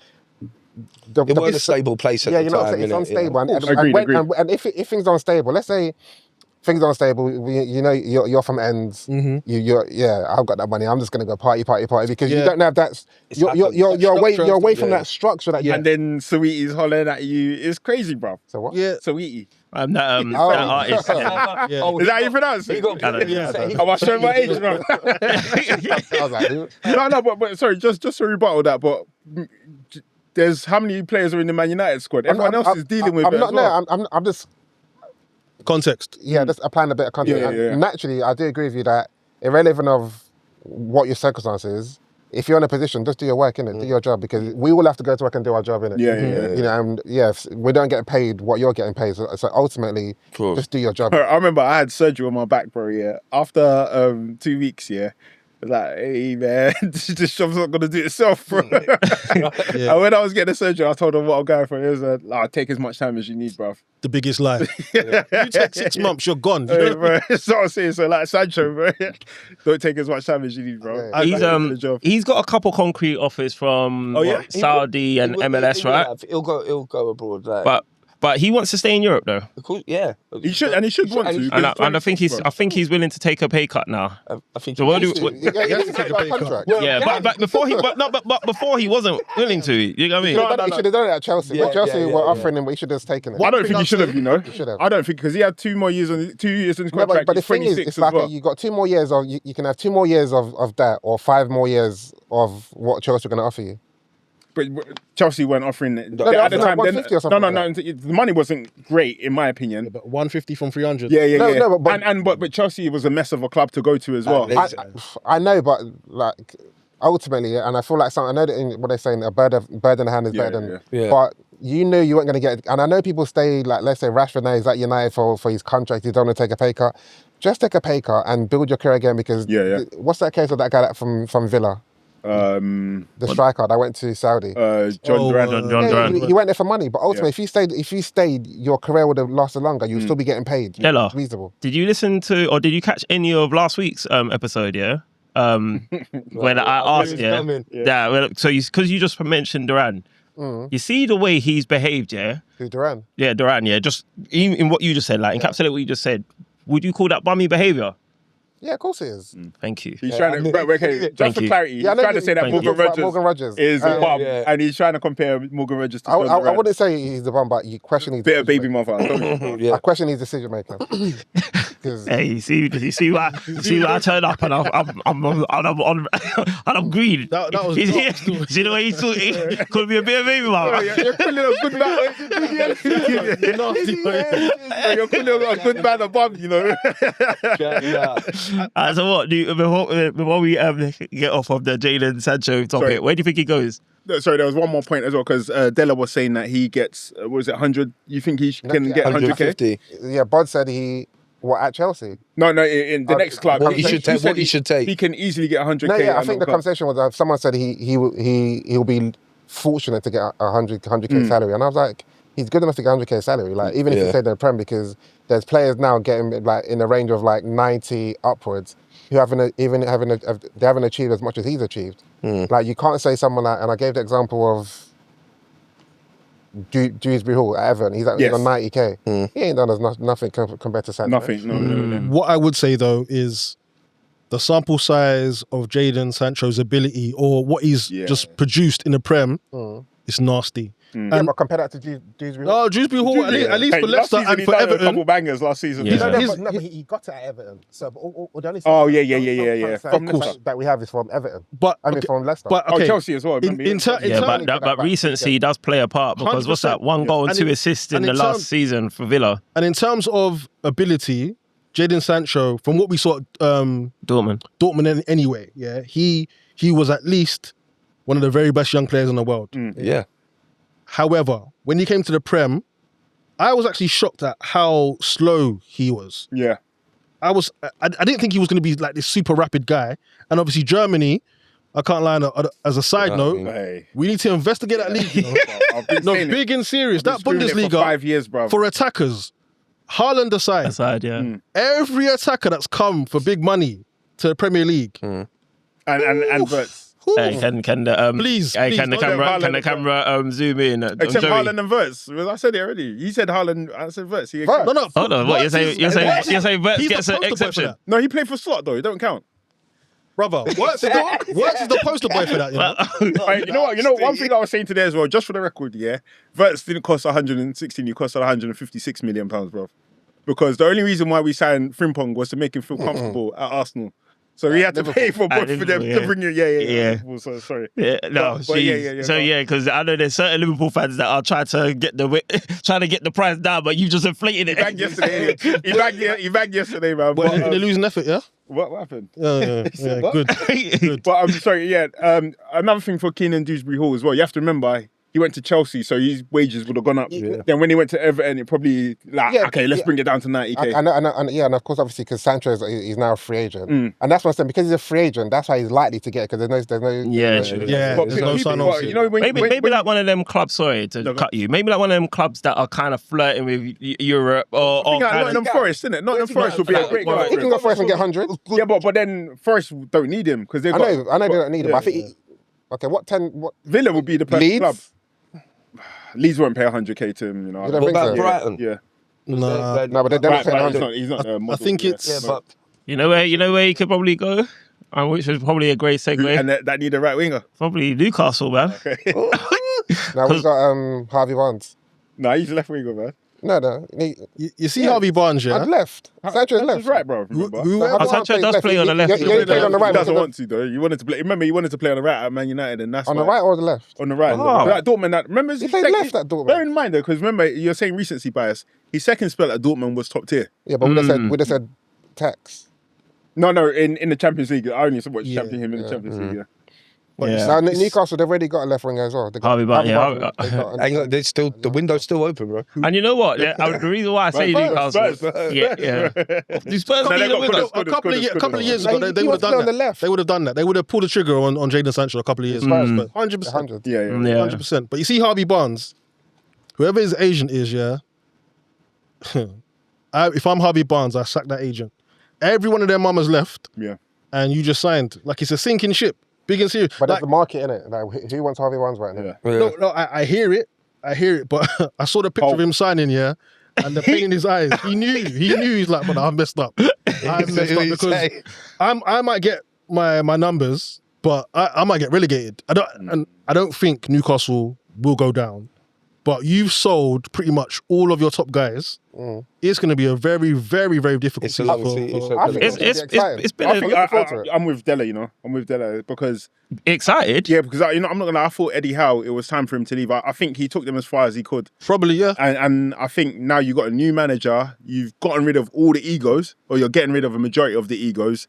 It weren't a stable place at Yeah, the you know, time. it's innit? unstable. And Agreed. and if things are unstable, let's say things are unstable, you know, you're from ends. I've got that money. I'm just gonna go party because you don't have that. You're away from that structure that you. And then Sweetie's hollering at you. It's crazy, bro. So what? Yeah. Sweetie. that artist. Yeah. Is that how you pronounce it? Am I showing my age, bro? I was like, No, but sorry, just to rebuttal that, but there's how many players are in the Man United squad? Everyone else is dealing with it as well. I'm just Context. just applying a bit of context. Yeah. And naturally, I do agree with you that irrelevant of what your circumstances, if you're in a position, just do your work, innit? Do your job, because we all have to go to work and do our job, innit? Yeah. You know, and if we don't get paid what you're getting paid. So ultimately, Cool. just do your job. I remember I had surgery on my back, bro. Yeah, after 2 weeks, yeah. Like, hey man, this job's not gonna do itself, bro. And when I was getting the surgery, I told him what I'm going for. It was like, take as much time as you need, bro. The biggest lie. You take 6 months, you're gone. Hey, bro. That's what I'm saying. So like Sancho, bro, don't take as much time as you need, bro. Okay. He's got a couple concrete offers from Saudi and MLS, right? He'll go abroad. Like, But he wants to stay in Europe though, of course, yeah. He should want to. and I think he's willing to take a pay cut now. I think. So what do? You have to take a contract. But before he wasn't willing to. You know what I mean? He should have done it at Chelsea. Yeah, When Chelsea yeah, were yeah. offering him, he should have just taken it. I don't think he should have. You know, should have. I don't think because he had 2 more years on 2 years in his No, contract. but the He's thing is, 26 it's as like well. you got 2 more years of you can have 2 more years of that, or 5 more years of what Chelsea are going to offer you. But Chelsea weren't offering it No, at the time. 150 or something No. The money wasn't great in my opinion. But 150 from 300. Yeah. No, but- But Chelsea was a mess of a club to go to as well. I know, but like ultimately, and I feel like I know that in what they're saying, a bird in the hand is better than. yeah. But you knew you weren't going to get, and I know people stay like, let's say Rashford now is at United for his contract. He don't want to take a pay cut. Just take a pay cut and build your career again, because what's that case of that guy from Villa? The striker that went to Saudi. John Duran. John Duran. He went there for money, but ultimately, if you stayed, your career would have lasted longer. You'd still be getting paid. Della, Reasonable. did you listen to or did you catch any of last week's episode? Yeah. When I asked, so because you just mentioned Duran, you see the way he's behaved, yeah. Who, Duran? Yeah, Duran, yeah. Just in what you just said, like encapsulate what you just said. Would you call that bummy behaviour? Yeah, of course it is. Thank you. He's trying to, just for you. clarity, he's I know trying to say that Morgan Rogers is a bum, and he's trying to compare Morgan Rogers to John I Duran. wouldn't say he's the bum, but you question his Bit of baby decision mother. making. I question his decision making. Hey, you see why I turn up and I'm green. That was See the way he's talking? Could be a bit of baby mama. You're calling a good man. You're calling a good man a bum, you know. So what? Before we get off of the Jadon Sancho topic, Sorry. where do you think he goes? Sorry, there was one more point as well, because Della was saying that he gets, was it 100? You think he can get 100k? 150. Yeah, Bod said at Chelsea? No, in the next club. What he should take. He can easily get 100k. No, yeah, I think the conversation was someone said he'll be fortunate to get a 100k salary, and I was like, he's good enough to get 100k salary. Like even if he stayed in the Prem, because there's players now getting like in the range of like 90 upwards who they haven't achieved as much as he's achieved. Like you can't say someone like, and I gave the example of Dewsbury Hall at Everton. He's on 90k. He ain't done as nothing compared to Sancho. Nothing. No. What I would say though is the sample size of Jadon Sancho's ability, or what he's just produced in the Prem, is nasty. But compare that to Dewsbury Hall. No, Dewsbury Hall, at least for last Leicester season and he for done Everton. a couple bangers last season. Yeah. But he got to Everton. So, the only Oh, yeah. From From Leicester. that we have is from Everton. But From Leicester. But okay, Chelsea as well. But recency does play a part, because what's that? 1 goal and 2 assists in the last season for Villa. And in terms of ability, Jadon Sancho, from what we saw at Dortmund anyway, he was at least one of the very best young players in the world. Yeah. However, when he came to the Prem, I was actually shocked at how slow he was. Yeah. I didn't think he was going to be like this super rapid guy. And obviously Germany, I can't lie, as a side note, we need to investigate that league. You know? No, big and serious. That Bundesliga, for 5 years, bro. for attackers, Haaland aside, every attacker that's come for big money to the Premier League. And Verts. Hey, can the please, can the camera zoom in? Except Haaland and Verts. I said it already. You said Haaland, I said Verts. No. Hold on, what you're saying? You're saying Verts gets an exception? No, he played for Slot though. It don't count. Brother, Works is the poster boy for that, you know? You know what? You know one thing I was saying today as well, just for the record, Verts didn't cost 116, he cost 156 million pounds, bro. Because the only reason why we signed Frimpong was to make him feel comfortable at Arsenal. So he had to pay for both of them to bring you. Yeah. So, sorry. Yeah, no. So because I know there's certain Liverpool fans that are trying to get the price down, but you just inflated it. He bagged yesterday. He bagged yesterday, man. But they're losing effort, yeah? What happened? Yeah, good. But I'm sorry. Another thing for Keenan Dewsbury Hall as well. You have to remember, he went to Chelsea, so his wages would have gone up. Then when he went to Everton, it probably let's bring it down to 90k. And of course, obviously, because Sancho is now a free agent, and that's what I'm saying. Because he's a free agent, that's why he's likely to get it. Because there's no there's no sign-offs. You know, maybe like one of them clubs. Sorry to cut you. Maybe like one of them clubs that are kind of flirting with Europe or Nottingham Forest, isn't it? Nottingham Forest would be a great guy. He can go Forest and get 100. Yeah, but then Forest don't need him because they've got. I know they don't need him. But I think. What Villa would be the perfect Leeds? club. Leeds won't pay 100k to him, you know. You don't What think about so? Brighton? Yeah. No, but they're not paying 100. He's not. I think it's... Yeah, but You know where he could probably go, and which is probably a great segue. And that need a right winger. Probably Newcastle, man. Now we've got Harvey Barnes. Nah, he's left winger, man. No. You see Harvey Barnes, yeah? I'd left. Sancho's left. That's right, bro. Remember? Sancho does play on the left. He played on the right. He doesn't want to though. You wanted to play. Remember, you wanted to play on the right at Man United, and that's On why. the right or the left? On the right. Oh. Like Dortmund. Remember, He played left at Dortmund. Bear in mind though, because remember, you're saying recency bias. His second spell at Dortmund was top tier. Yeah, but we'd have said tax. No, in the Champions League. I only watched champion him in the Champions League. Yeah. Now Newcastle, they've already got a left winger as well. They got Harvey Barnes, hang on, the window's still open, bro. And you know what? The reason why I say Newcastle, Spurs. The Spurs No, they got with us. A couple of years ago, they would have done on the that. left. They would have done that. They would have pulled the trigger on Jadon Sancho a couple of years ago. 100%. 100. Yeah. 100%. But you see Harvey Barnes, whoever his agent is, if I'm Harvey Barnes, I sack that agent. Every one of their mamas left, and you just signed. Like it's a sinking ship. Big and serious. But there's the market in it. Like, who wants Harvey Barnes right now? No, I hear it. But I saw the picture of him signing, and the pain in his eyes. He knew. He's like, but I've messed up. I've messed up because I might get my numbers, but I might get relegated. I don't think Newcastle will go down. But you've sold pretty much all of your top guys. It's going to be a very, very, very difficult season. It's been. I'm with Della, I'm with Della because excited. Yeah, because I'm not gonna lie. I thought Eddie Howe, it was time for him to leave. I think he took them as far as he could. Probably, yeah. And I think now you've got a new manager. You've gotten rid of all the egos, or you're getting rid of a majority of the egos.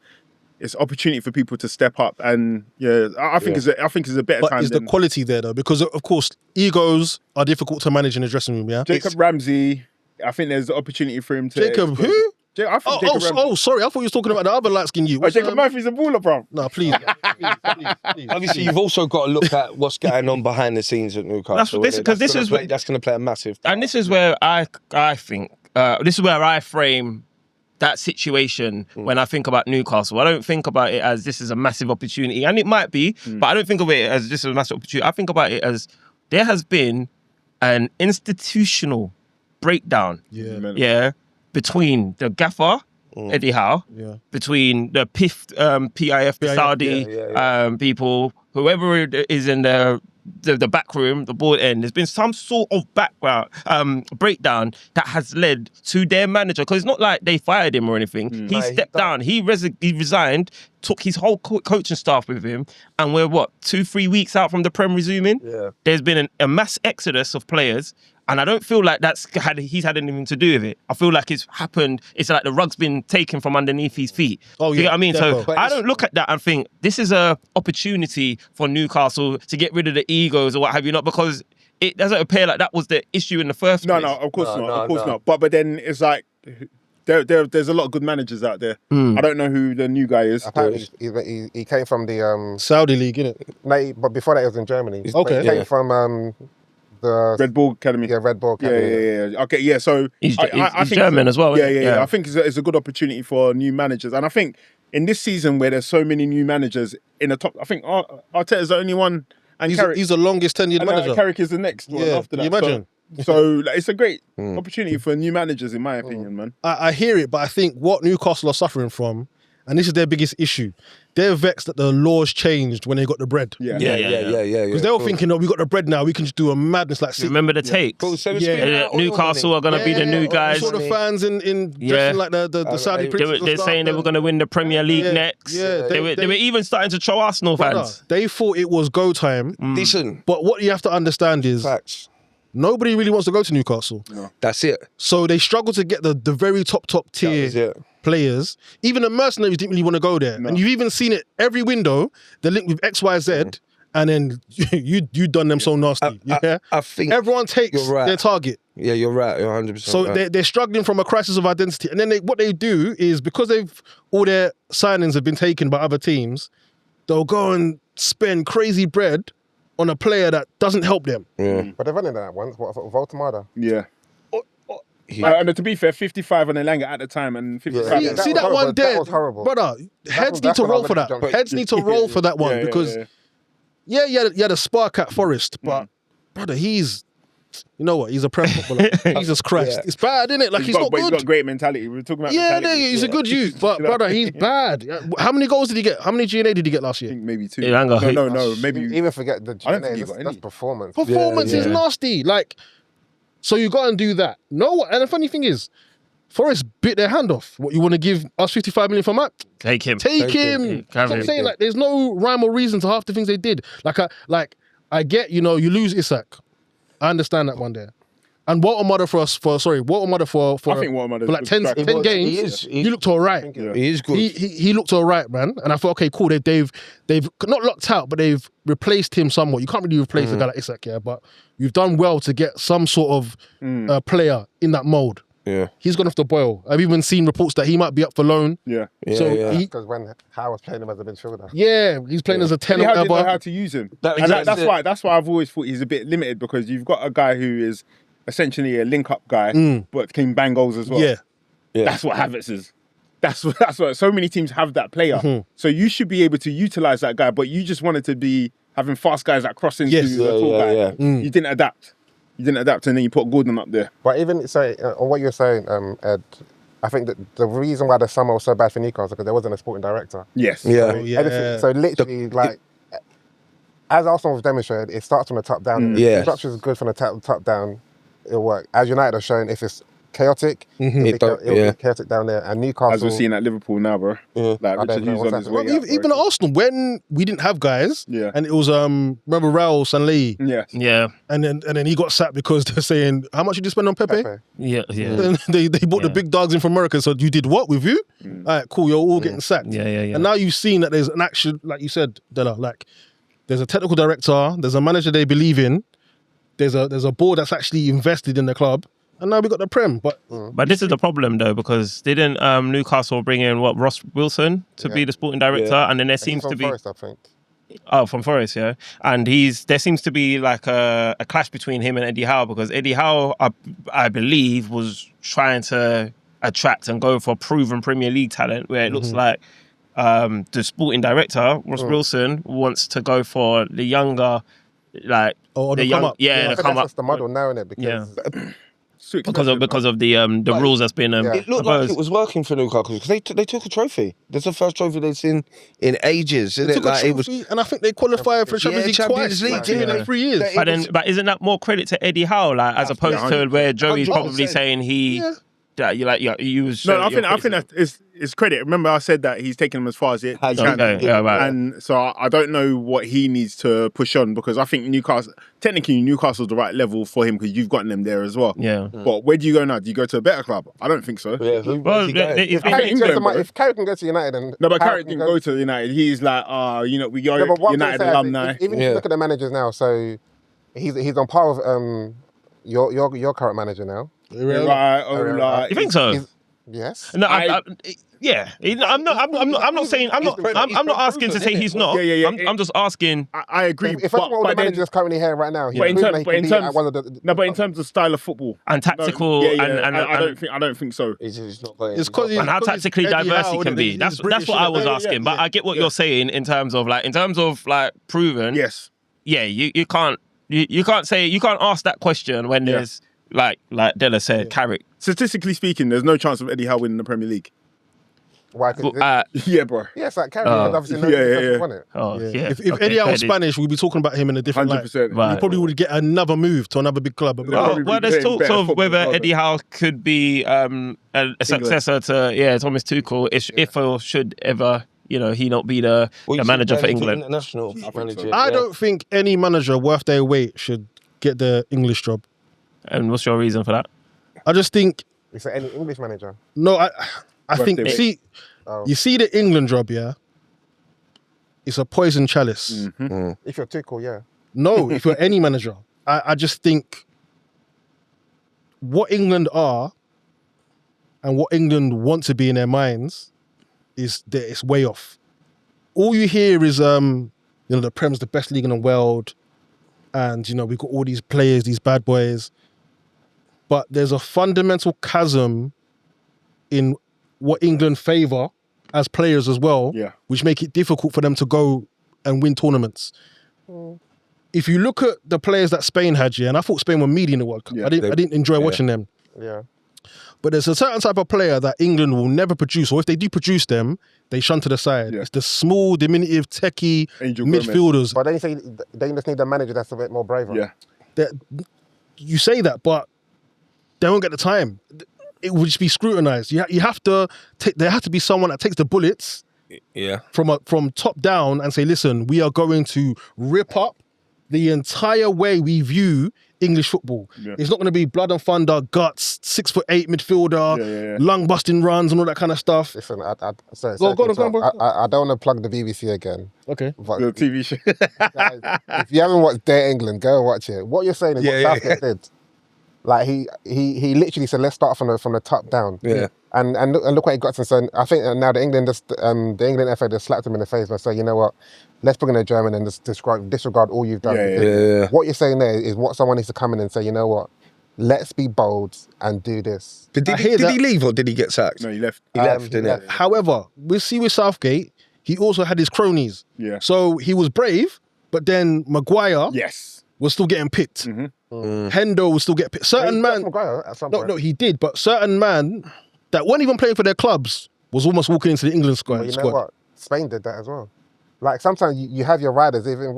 It's opportunity for people to step up, and I think it's a better time. But is the quality there though? Because of course, egos are difficult to manage in the dressing room. Yeah, Jacob Ramsey. I think there's the opportunity for him to. Jacob who? I think Jacob Murphy. Sorry. I thought you was talking about the other light skin you. Jacob Murphy's a baller, bro. No, please. Obviously, you've also got to look at what's going on behind the scenes at Newcastle. That's going to play a massive part. And this is where I think this is where I frame that situation when I think about Newcastle. I don't think about it as this is a massive opportunity, and it might be, but I don't think of it as this is a massive opportunity. I think about it as there has been an institutional breakdown. Between the gaffer, Eddie Howe, between the PIF, the Saudi people, whoever is in the back room, the board end. There's been some sort of background breakdown that has led to their manager, because it's not like they fired him or anything. He stepped down. He resigned, took his whole coaching staff with him, and we're 2-3 weeks out from the Prem resuming. There's been a mass exodus of players. And I don't feel like he's had anything to do with it. I feel like it's happened. It's like the rug's been taken from underneath his feet. Oh, yeah. You know what I mean? Definitely. So I don't look at that and think this is a opportunity for Newcastle to get rid of the egos or what have you not, because it doesn't appear like that was the issue in the first place. No, of course not. But then it's like there's a lot of good managers out there. I don't know who the new guy is. Apparently, he came from the Saudi league, innit? No, but before that, he was in Germany. Okay. He came from the Red Bull Academy. Yeah, Red Bull Academy. Yeah. Okay, yeah. So he's I think German as well. Yeah. I think it's a good opportunity for new managers, and I think in this season where there's so many new managers in the top, I think Arteta's the only one, and He's the longest tenured manager. Carrick is the next one after that. Can you imagine? So it's a great opportunity for new managers, in my opinion, man. I hear it, but I think what Newcastle are suffering from, and this is their biggest issue, they're vexed that the laws changed when they got the bread. Yeah. Because they were thinking, we got the bread now, we can just do a madness like Remember the takes? Cool. So Newcastle are going to be the new guys. I saw the fans in dressing like the Saudi princes. They're saying they were going to win the Premier League next. Yeah, they were even starting to throw Arsenal fans. They thought it was go time. Decent. But what you have to understand is Facts. nobody really wants to go to Newcastle. No. That's it. So they struggle to get the very top tier players. Even the mercenaries didn't really want to go there. No. And you've even seen it every window, they're linked with XYZ, and then you done them so nasty. I think everyone takes their target. Yeah, you're right. You're 100% So they're struggling from a crisis of identity. And then what they do is, because all their signings have been taken by other teams, they'll go and spend crazy bread on a player that doesn't help them. Yeah. But they've run into that once. What, Voltamada? Yeah. And to be fair, 55 on Elanga at the time, and 55. Yeah. See that one there, that was horrible. brother. Heads need to roll for that. Heads need to roll for that one because you had a spark at Forest, but brother, he's. You know what? He's a Prem footballer. Jesus Christ. It's bad, isn't it? Like, he's not good. He's got great mentality. We were talking about mentality. He's a good youth. But, brother, he's bad. How many goals did he get? How many GNA did he get last year? I think maybe 2. No. Maybe... Even forget the GNA. That's performance. Performance is nasty. Like, so you got to do that. And the funny thing is, Forest bit their hand off. What, you want to give us 55 million for Matt? Take him. That's what I'm saying. Like, there's no rhyme or reason to half the things they did. I get, you lose Isak. I understand that one there. And Walter Mudder for I think Walter for like 10 games, he looked all right. He is good. He looked all right, man. And I thought, okay, cool. They've not locked out, but they've replaced him somewhat. You can't really replace a guy like Isak, but you've done well to get some sort of player in that mold. Yeah, he's gone off the boil. I've even seen reports that he might be up for loan. Because when Howe was playing him as a midfielder. Yeah, he's playing as a 10 or whatever. whatever. Know how to use him. That's why I've always thought he's a bit limited, because you've got a guy who is essentially a link-up guy, but can bang goals as well. Yeah. That's what Havertz is. That's what so many teams have that player. So you should be able to utilize that guy, but you just wanted to be having fast guys that cross into the tall guy. You didn't adapt. And then you put Gordon up there. But even on what you're saying, Ed, I think that the reason why the summer was so bad for Newcastle because there wasn't a sporting director. Yes. So literally, as Arsenal was demonstrated, it starts from the top down. The structure is good from the top down. It'll work. As United have shown, if it's chaotic, it'll be chaotic down there. And Newcastle, as we're seeing at Liverpool now, bro. Like Richard Hughes on his way out, even at Arsenal, when we didn't have guys, and it was remember Raul Sanley, and then he got sacked because they're saying, how much did you spend on Pepe? And they bought the big dogs in from America. So you did what with you? All right, cool. You're all getting sacked. And now you've seen that there's an action, like you said, Della. Like there's a technical director, there's a manager they believe in, there's a board that's actually invested in the club. and now we got the Prem. But this is the problem though, because didn't Newcastle bring in Ross Wilson to be the sporting director, and then there seems to be Forest, I think. from Forest, yeah, and there seems to be like a clash between him and Eddie Howe, because Eddie Howe, I believe, was trying to attract and go for proven Premier League talent, where it looks like the sporting director Ross Wilson wants to go for the younger, like the young, come up. I the think come that's up, the model now, isn't it? Because because of the rules that's been It looked like it was working for Newcastle because they took a trophy. That's the first trophy they've seen in ages, isn't They it? took a Like it was. trophy, and I think they qualified for the Champions League Champions twice. League, Like, in yeah. 3 years. But isn't that more credit to Eddie Howe, like, as opposed to where Joey's probably 100%. saying you was No, I think that it's credit. Remember, I said that he's taken them as far as it can. Okay, yeah, right. And so I don't know what he needs to push on, because I think Newcastle's the right level for him, because you've gotten them there as well. Yeah. But where do you go now? Do you go to a better club? I don't think so. Yeah, Well, if Carrick can go to United, and No, but Carrick didn't go to United. He's like, we go United alumni. Even if you look at the managers now, so he's on par with your current manager now. Right, You think so? Yes. No, yeah. I'm not saying. I'm not asking to say he's not. Yeah. I'm just asking. I agree. If I talk about the manager that's currently here right now, But in terms of style of football And tactical, I don't think so. He's not playing. It's because and how tactically diverse he can be. That's what I was asking. But I get what you're saying in terms of proven. Yes. Yeah, you can't ask that question when there's like Della said, Carrick. Statistically speaking, there's no chance of Eddie Howe winning the Premier League. Why? Yeah, bro. Yes, like Carrick obviously won it. If Eddie Howe was Spanish, we'd be talking about him in a different light. 100%. Right. He probably would get another move to another big club. Well, there's talks of whether Eddie Howe could be a successor to Thomas Tuchel if or should ever he not be the manager for England. International manager. I don't think any manager worth their weight should get the English job. And what's your reason for that? I just think Is there any English manager? no. I think their weight. you see the England job, yeah. It's a poison chalice. If you're Tuchel, yeah. No, if you're any manager, I just think what England are and what England want to be in their minds is that it's way off. All you hear is the Prem's the best league in the world, and we've got all these players, these bad boys. But there's a fundamental chasm in what England favour as players as well, which make it difficult for them to go and win tournaments. If you look at the players that Spain had, and I thought Spain were meaty in the World Cup. I didn't enjoy watching them. Yeah. But there's a certain type of player that England will never produce, or if they do produce them, they shun to the side. Yeah. It's the small, diminutive, techie midfielders. But then you say they just need a manager that's a bit more braver. Yeah. You say that, but they won't get the time. It will just be scrutinised. You have to. There has to be someone that takes the bullets. Yeah. From top down and say, listen, we are going to rip up the entire way we view English football. Yeah. It's not going to be blood and thunder, guts, 6'8" midfielder, lung busting runs and all that kind of stuff. Listen, go on, bro. I don't want to plug the BBC again. Okay. But the TV show. Guys, if you haven't watched Dare England, go and watch it. What you're saying is what Southgate did. Like he literally said, let's start from the top down. Yeah. And look what he got to. So I think now the England FA just slapped him in the face and said, you know what, let's bring in a German and just disregard all you've done. Yeah. What you're saying there is what someone needs to come in and say, you know what, let's be bold and do this. But did he leave or did he get sacked? No, he left. He left, didn't he? However, we see with Southgate, he also had his cronies. Yeah. So he was brave, but then Maguire was still getting picked. Mm-hmm. Hendo will still get picked. Certain man, no, he did, but certain man that weren't even playing for their clubs was almost walking into the England squad. But you know what? Spain did that as well. Like sometimes you have your riders. Even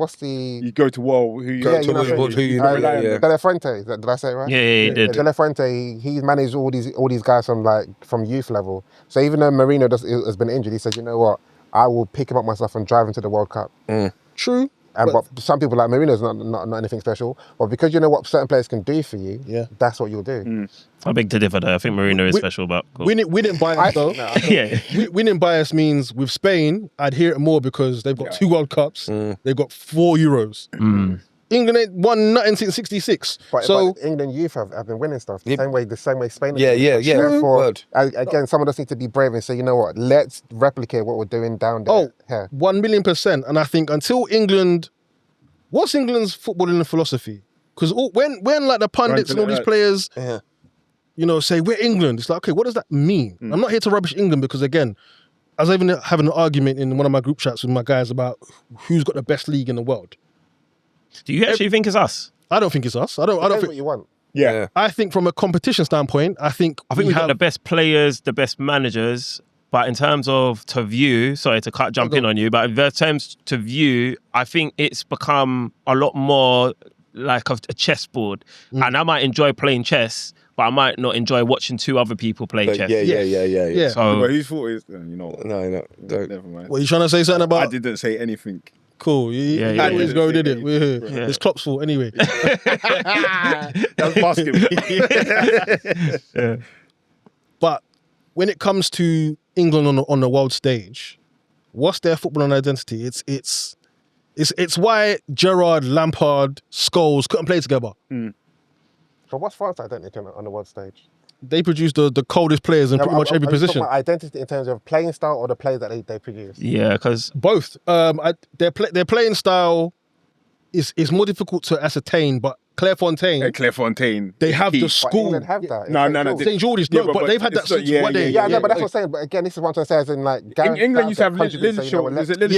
you go to war. De La Fuente. Did I say it right? Yeah, he did. De La Fuente. He managed all these guys from youth level. So even though Marino has been injured, he said, you know what? I will pick him up myself and drive him to the World Cup. True. But some people like Marino's not anything special. But because you know what certain players can do for you, that's what you'll do. I beg to differ there. I think Marino is special, but cool. Winning bias though. Winning bias means with Spain, I'd hear it more because they've got 2 World Cups, they've got 4 Euros. England ain't won nothing since '66. But England youth have been winning stuff the same way Spain. Yeah. Therefore, Word. again, some of us need to be brave and say, you know what, let's replicate what we're doing down there. Here. 1,000,000%. And I think until England, what's England's footballing philosophy? Because when like the pundits and all these players, you know, say we're England, it's like, okay, what does that mean? I'm not here to rubbish England because again, I was even having an argument in one of my group chats with my guys about who's got the best league in the world. Do you actually think it's us? I don't think it's us. I don't Depends think what you want. Yeah. I think from a competition standpoint, I think we've got the best players, the best managers. But in terms of to view, sorry to jump in on you, but in terms to view, I think it's become a lot more like a chessboard. And I might enjoy playing chess, but I might not enjoy watching two other people play chess. Yeah. So, But whose fault is you know what? No, don't. Never mind. What, you trying to say something about? I didn't say anything. Cool. Yeah. Always go, did it? Yeah. It's Klopp's fault anyway. That's basketball. But when it comes to England on the world stage, what's their footballing identity? It's why Gerrard, Lampard, Scholes couldn't play together. But what's France's identity on the world stage? They produce the coldest players in pretty much every position. About identity in terms of playing style or the players that they produce? yeah, because Both. Their playing style is more difficult to ascertain, but Clairefontaine, they have the But school. England have that. No. St. George's, Yeah, no, but they've had that it's not- since yeah, what they... Yeah, no, but that's what I'm saying. But again, this is what I'm trying to say, as in like England used to have Lillishall. Was it Lillishall?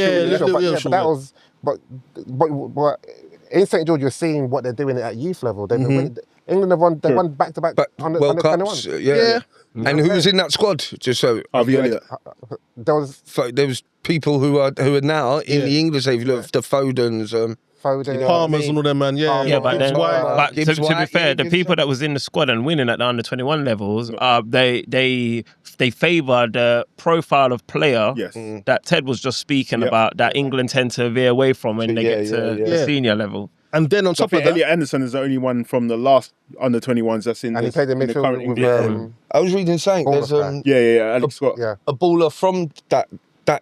Yeah, but that was but in St. George, you're seeing what they're doing at youth level. They've been winning. England have won. They won back to back under World 21. Cups, yeah. And who was in that squad? Just so Harvey Elliott. There was there was people who are now in the English. If you look at the Fodens, Foden, Palmers and all them, man. Yeah, yeah, but then, Gibbs White. but Gibbs to be White, fair, yeah, the Gibbs people that was in the squad and winning at the under 21 levels, they favour the profile of player Yes. that Ted was just speaking about. That England tend to veer away from when they get to the senior level. And then on So I top of think that, Elliot Anderson is the only one from the last under 21s that's in. and he played in the current midfield with England. I was reading something. There's Bournemouth Yeah, Alex Scott. yeah. a baller from that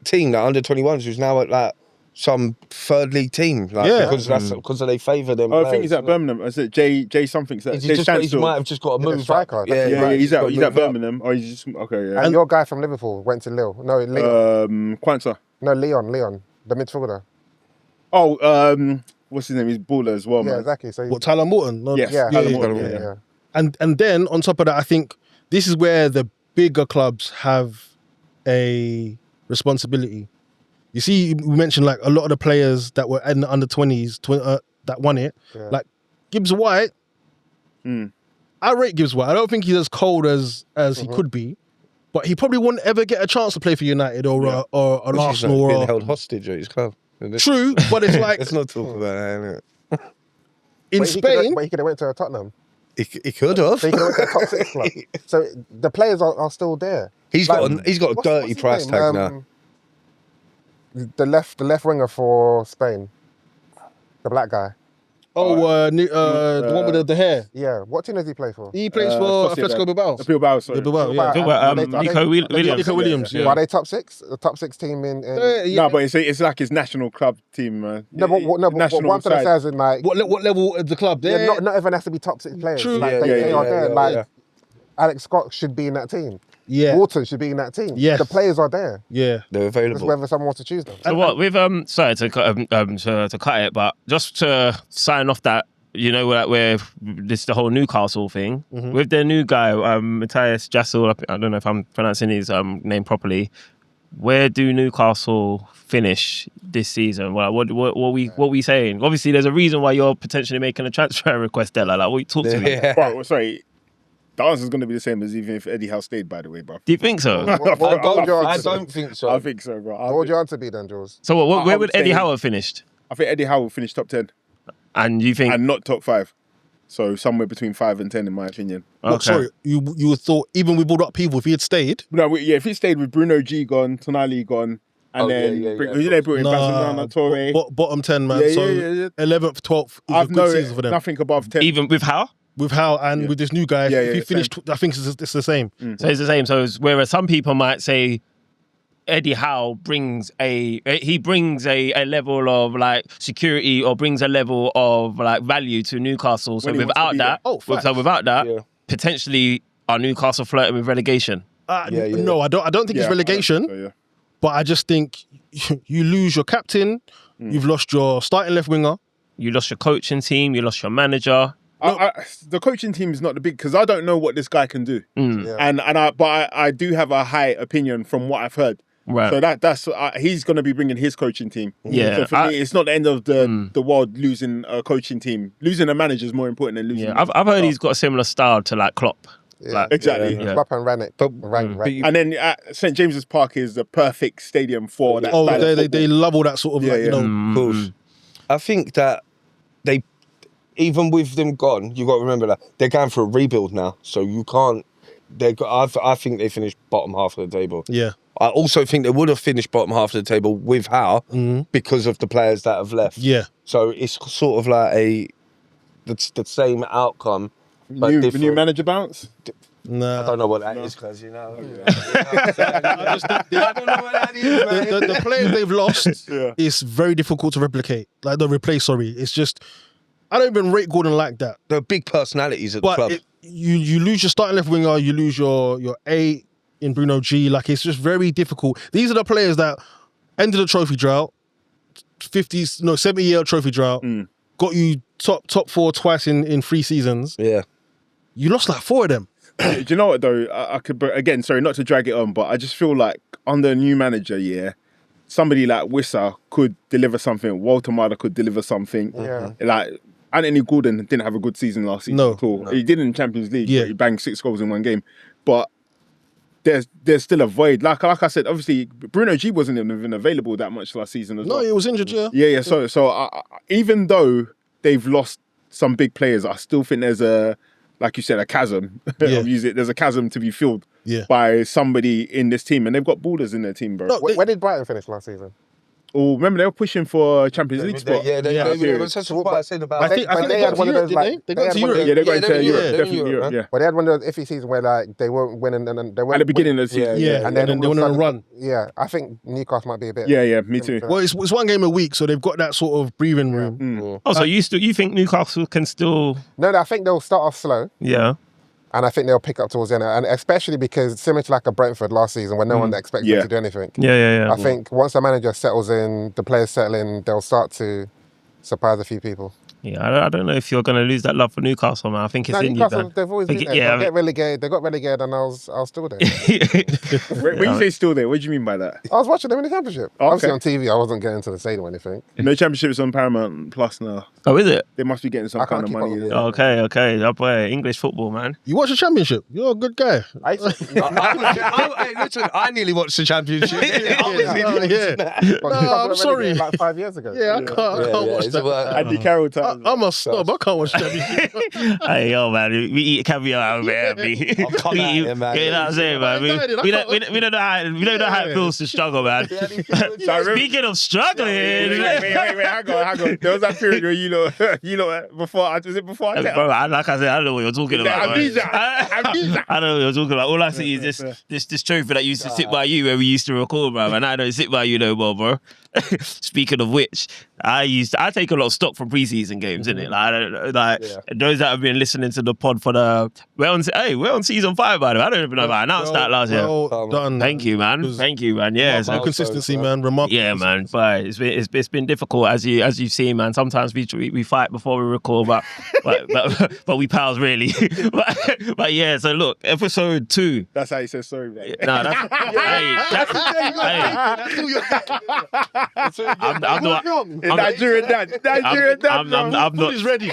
team, that under 21s, who's now at like some third league team, like, because they favour them. Oh, I think he's at Birmingham. Is it J something? He might have just got a move. striker. Yeah, he's at move up. Birmingham. Oh, he's just okay. Yeah. And your guy from Liverpool went to Lille. No, Leon. Quanta. No, Leon, the midfielder. Oh, what's his name? He's baller as well, Yeah, man. exactly. So what, Tyler Morton? No, Yes. yeah, Tyler yeah, Morton, yeah, yeah. yeah. And then on top of that, I think this is where the bigger clubs have a responsibility. You see, we mentioned like a lot of the players that were in the under 20s that won it, like Gibbs White. I rate Gibbs White. I don't think he's as cold as he could be, but he probably wouldn't ever get a chance to play for United or an Arsenal. Being held hostage at his club. True, but it's like let's not talk about that. Innit? in But Spain. he could have went to Tottenham. He could have. So he could have went to a top 6 club. So the players are still there. He's got a what's dirty his price name? tag now. The left winger for Spain, the black guy. The one with the hair. Yeah, what team does he play for? He plays for Atletico Bilbao. Bilbao, sorry. Bilbao, yeah. Talk about Nico Williams. Nico Williams, yeah. Are they top 6? The top 6 team in. No, but it's like his national club team. No, but what I'm trying to say is in like. What level is the club? Yeah, There. not everyone has to be top 6 players. True. Like, Yeah, they are yeah, there. yeah, Like yeah. Alex Scott should be in that team. Yeah. Walton should be in that team. Yes. The players are there. Yeah. They're It's available. whether someone wants to choose them. So what with sorry to cut it, but just to sign off that, you know, where this the whole Newcastle thing with their new guy Matthias Jassel. I don't know if I'm pronouncing his name properly. Where do Newcastle finish this season? Well, what we saying? Obviously, there's a reason why you're potentially making a transfer request, Della. Like, what you talk to me? Yeah. Bro, sorry. The answer's going to be the same as even if Eddie Howe stayed, by the way, bro. Do you think so? What would your I answer don't be? think so. I think so, bro. What would your answer be then, Jules? So what? Where I would would Eddie say- Howe have finished? I think Eddie Howe will finish top 10 And you think? and not top 5. So somewhere between 5 and 10, in my opinion. What, sorry, you would thought even with all that people, if he had stayed, No, if he stayed with Bruno G gone, Tonali gone, and who did they bring in? Barcelona, Torre. bottom 10, man. Yeah, so yeah. 11th, 12th is I've a good season for them. nothing above 10. Even with Howe? With Howe and with this new guy, Yeah, if he yeah, finished, I think it's the same. So it's the same. So whereas some people might say Eddie Howe brings a level of like security or brings a level of like value to Newcastle. So When he wants to without be that, there. without that, Yeah. potentially are Newcastle flirting with relegation? No, I don't think it's relegation. Yeah. But I just think you lose your captain, you've lost your starting left winger. You lost your coaching team, you lost your manager. The coaching team is not the big because I don't know what this guy can do, but I do have a high opinion from what I've heard. Right. So that's he's going to be bringing his coaching team. Yeah. So for me, it's not the end of the world losing a coaching team. Losing a manager is more important than losing. Yeah, I've heard he's got a similar style to like Klopp. Yeah. Like, Exactly. Yeah. Klopp and Ranić. And then St James's Park is the perfect stadium for that. Oh, style of they football. love all that sort of like, you know. Of course. I think that they, even with them gone, you got to remember that they're going for a rebuild now. So you can't. I think they finished bottom half of the table. Yeah. I also think they would have finished bottom half of the table with Howe because of the players that have left. Yeah. So it's sort of like the same outcome. But New different. manager bounce. Nah. I don't know what that is because you know. I don't know what that is, man. The players they've lost, Yeah. it's very difficult to replicate. Like, replace, sorry. It's just, I don't even rate Gordon like that. They're big personalities at the club. But you lose your starting left winger, you lose your 8 in Bruno G. Like, it's just very difficult. These are the players that ended the trophy drought, 70-year trophy drought, got you top 4 twice in 3 seasons. Yeah. You lost like 4 of them. Do you know what though? I could, but again, sorry, not to drag it on, but I just feel like under a new manager, somebody like Wissa could deliver something. Walter Mada could deliver something. Yeah. Like Anthony Gordon didn't have a good season last season No. at all. He did in Champions League. Yeah. But he banged 6 goals in one game. But there's still a void. Like I said, obviously Bruno G wasn't even available that much last season as No, well. he was injured, yeah. Yeah. So even though they've lost some big players, I still think there's like you said, a chasm. Yeah. There's a chasm to be filled Yeah. by somebody in this team, and they've got ballers in their team, bro. No, Where did Brighton finish last season? Oh, remember they were pushing for Champions League spot. That's what I said about. I think But they they got had to one of Europe, those, like, didn't they? they They got had to one of Europe. Yeah, they're going Yeah, to they're Europe, in definitely Europe, Europe. man. Yeah. But they had one of those iffy seasons where like they weren't winning and then they weren't At the beginning winning. of the season. Yeah, and then they all went of on a run. Yeah, I think Newcastle might be a bit. Yeah, me too. Well, it's one game a week, so they've got that sort of breathing room. Oh, so you think Newcastle can still? No, I think they'll start off slow. Yeah. And I think they'll pick up towards the end, and especially because similar to like a Brentford last season, when no one expected them to do anything. Yeah. I think once the manager settles in, the players settle in, they'll start to surprise a few people. Yeah, I don't know if you're going to lose that love for Newcastle, man. I think it's in you, Newcastle, man. they've always been there. Yeah, They'll get relegated. They got relegated, and I was still there. When you say still there, what do you mean by that? I was watching them in the Championship. Okay. Obviously on TV, I wasn't getting to the stadium or anything. No Championships on Paramount Plus now. Oh, is it? They must be getting some I kind can't of keep money. up with Yeah. Okay. Up English football, man. You watch the Championship. You're a good guy. Hey, listen, I nearly watched the Championship. I'm sorry. Like 5 years ago. Yeah, I can't watch that. Andy Carroll time. I'm a snob. I can't watch Championship. Hey, yo, man, we eat caviar over here, me. come We out eat- here, man. You know what I'm saying, man? We don't know how it feels to struggle, man. Speaking of struggling, Wait, hang on. There was that period where you know, before, was it before I bro, like I said, I don't know what you're talking about. man. Amnesia. I don't know what you're talking about. All I see is this trophy that used to sit by you where we used to record, bro, and I don't sit by you no more, bro. Speaking of which, I take a lot of stock from preseason games, innit? Like, I don't know, like those that have been listening to the pod for we're on season 5, by the way. I don't even know if I announced that last year. Well done. Thank you, man. Yeah, No consistency, man. Remarkable. yeah, man. But it's been difficult as you've seen, man. Sometimes we fight before we record, but we pals really. but yeah. So look, episode 2. That's how he says sorry, man. No, I'm not. Nigerian dad. I'm not. Footy's ready.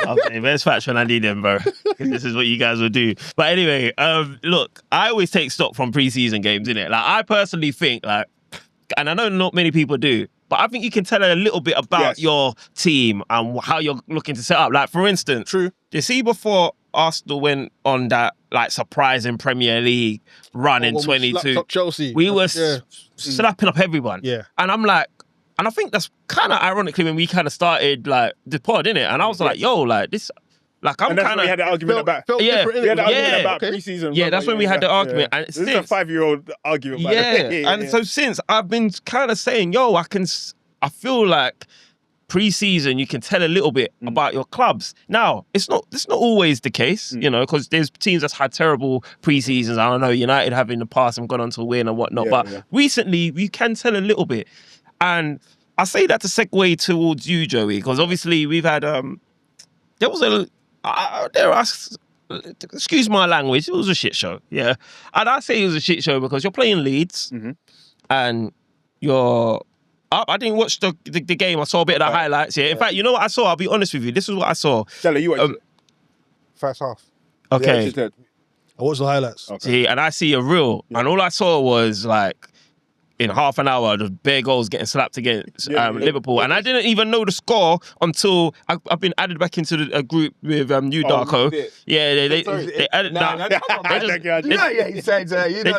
I'm saying, where's Fats when I need him, bro? This is what you guys will do. But anyway, look, I always take stock from preseason games, innit? Like, I personally think, like, and I know not many people do, but I think you can tell a little bit about your team and how you're looking to set up. Like, for instance, you see before Arsenal went on that, like, surprising Premier League run in 22, Chelsea. we were slapping up everyone. Yeah. And I'm like, and I think that's kind of ironically when we kind of started, like, the pod, innit? And I was like, yo, like, this, Like I'm And that's kind when we had of. the argument about. Felt Yeah. different, innit? We had the Yeah. argument about Okay. pre-season. Yeah, that's when we had the argument. Yeah. And This is a since- 5-year-old argument. By the way. And so since I've been kind of saying, I feel like pre-season you can tell a little bit about your clubs. Now, it's not always the case, you know, because there's teams that's had terrible pre-seasons. I don't know, United have in the past and gone on to win and whatnot. Yeah, but yeah. recently you can tell a little bit. And I say that to segue towards you, Joey, because obviously we've had excuse my language, it was a shit show, yeah. And I say it was a shit show because you're playing Leeds and you're up. I didn't watch the game. I saw a bit of the highlights, yeah. In fact, you know what I saw? I'll be honest with you. This is what I saw. Stella, you watched it? First half. Okay. Yeah, just I watched the highlights. Okay. See, and I see a reel, and all I saw was like, in half an hour, the bare goals getting slapped against Liverpool. And I didn't even know the score until I've been added back into a group with New Darko. you did? Yeah, they added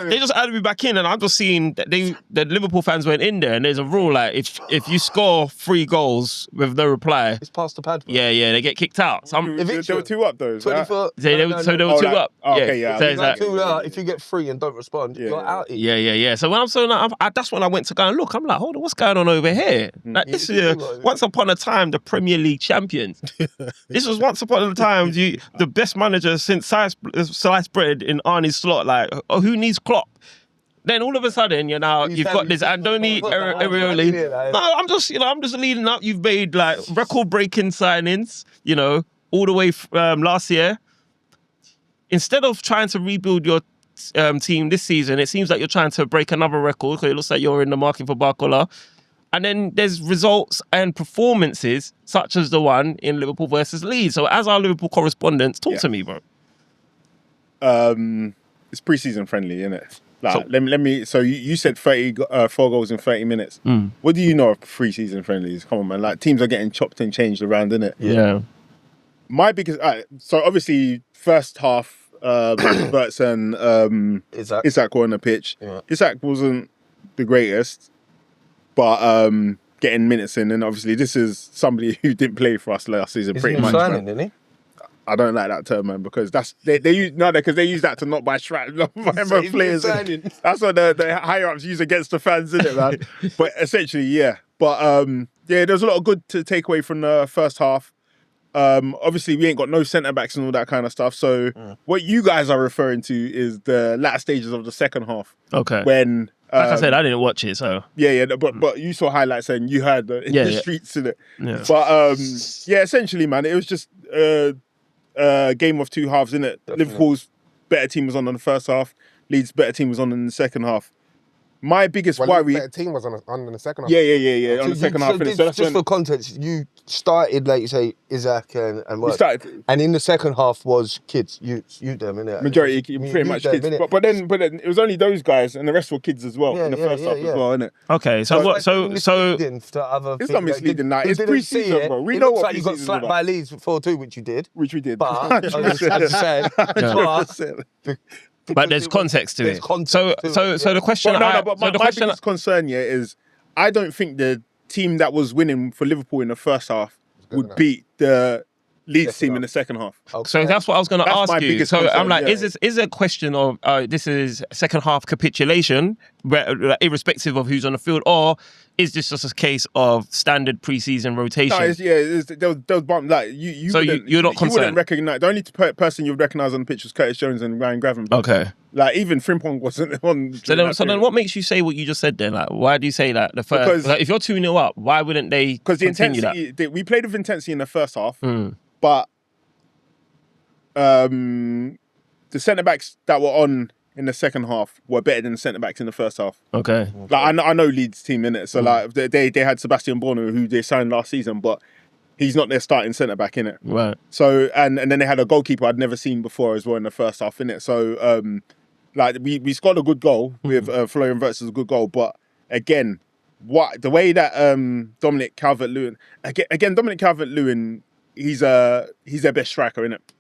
they just added me back in, and I'm just seeing that the Liverpool fans went in there, and there's a rule like if you score 3 goals with no reply, It's past the pad. Bro. yeah, they get kicked out. So They were 2 up though. 24. they were 2 up. Okay, yeah. So it's like, If you get 3 and don't respond, you're out. yeah. So when I'm saying that, that's when I went to go and look. I'm like, hold on, what's going on over here? Like this is once upon a time the Premier League champions. This was once upon a time the best manager since sliced bread in Arnie's slot. Like, who needs Klopp? Then all of a sudden, you've got this Andoni Iraola. No, I'm just leading up. You've made like record-breaking signings. You know, all the way last year. Instead of trying to rebuild your team this season, it seems like you're trying to break another record because it looks like you're in the market for Barcola. And then there's results and performances such as the one in Liverpool versus Leeds. So as our Liverpool correspondents, talk to me, bro. It's pre-season friendly, isn't it? Like, let me. So you said 4 goals in 30 minutes. What do you know of pre-season friendlies? Come on, man. Like teams are getting chopped and changed around, innit? Yeah. My biggest. So obviously, first half. Havertz and Isak were on the pitch. Yeah. Isak wasn't the greatest, but getting minutes in, and obviously this is somebody who didn't play for us last season pretty much. Signing, didn't he? I don't like that term, man, because they use because they use that to not buy players. That's what the higher ups use against the fans, isn't it, man? But essentially, yeah. But there's a lot of good to take away from the first half. Obviously we ain't got no centre backs and all that kind of stuff. So what you guys are referring to is the latter stages of the second half. Okay. When like I said, I didn't watch it, so but you saw highlights and you heard the streets in it. Yeah. But essentially, man, it was just a game of 2 halves, innit? Liverpool's better team was on in the first half. Leeds' better team was on in the second half. My biggest worry. The team was on the second half. Yeah. On the second half. Just for context, you started, like you say, Isak and We started. and in the second half was kids. You them, innit? Majority pretty much kids. But then it was only those guys and the rest were kids as well in the first half as well, innit? Okay, so what? So it's not misleading. Like it's pre-season, bro. We know what you got slapped by Leeds 4-2, which you did. Which we did. But but there's context to it. So the question. My biggest concern is I don't think the team that was winning for Liverpool in the first half would beat the Leeds team in the second half. So that's what I was going to ask you. So concern, I'm like, is it a question of this is second half capitulation, irrespective of who's on the field, or is this just a case of standard pre-season rotation? No, there was bump like you. So you're not concerned. You wouldn't recognize the only person you would recognize on the pitch was Curtis Jones and Ryan Gravenberch. Okay. Like even Frimpong wasn't on. So then, what makes you say what you just said then? Like, why do you say that? The first, because like, if you're 2-0 up, why wouldn't they? Because the intensity, we played with intensity in the first half, but the centre backs that were on in the second half were better than the centre backs in the first half. Okay. Like I know Leeds team in it, so like they had Sebastian Bono who they signed last season, but he's not their starting centre back in it. Right. So and then they had a goalkeeper I'd never seen before as well in the first half in it. So like we scored a good goal with Florian Wirtz is a good goal, but again, the way that Dominic Calvert-Lewin Dominic Calvert-Lewin he's their best striker in it.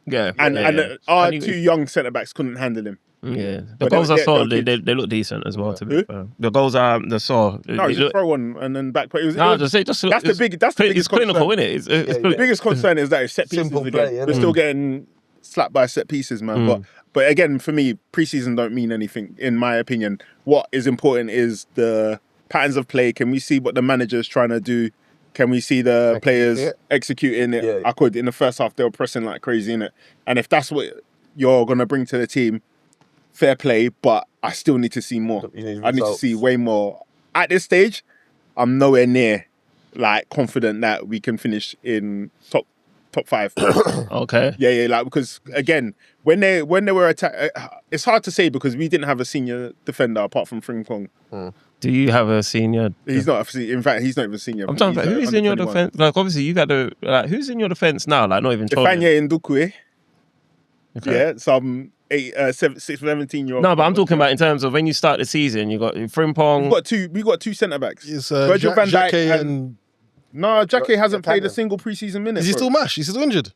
Yeah. And our 2 young centre backs couldn't handle him. Yeah, the But goals I they'll saw, keep- they look decent as well. To be Who? fair, the goals I saw. No, they just look- throw one and then back. But it was, No, it was- just that's the it's biggest clinical, concern. isn't it? It's The biggest concern is that it's set pieces Simple again. play, innit? We're still getting slapped by set pieces, man. But again, for me, preseason don't mean anything, in my opinion. What is important is the patterns of play. Can we see what the manager's trying to do? Can we see the players executing it? Yeah. I could. In the first half, they were pressing like crazy, innit? And if that's what you're going to bring to the team, fair play, but I still need to see more. You need I need to results. see way more. At this stage, I'm nowhere near like confident that we can finish in top 5. okay. Yeah, like because again, when they were attacked, it's hard to say because we didn't have a senior defender apart from Frimpong. Do you have a senior? He's not. In fact, he's not even senior. I'm talking about He's, who's in your under 21. defense. Like obviously you got to who's in your defense now? Like not even Ifeanyi Ndukwe. Okay. Yeah, some 17-year-old. No, but I'm talking about in terms of when you start the season, you got Frimpong. We got two centre backs. It's Virgil van Dijk Jacquet and no, Jacquet hasn't played a Italian. single preseason minute. Is he bro. still mash? Is he still injured?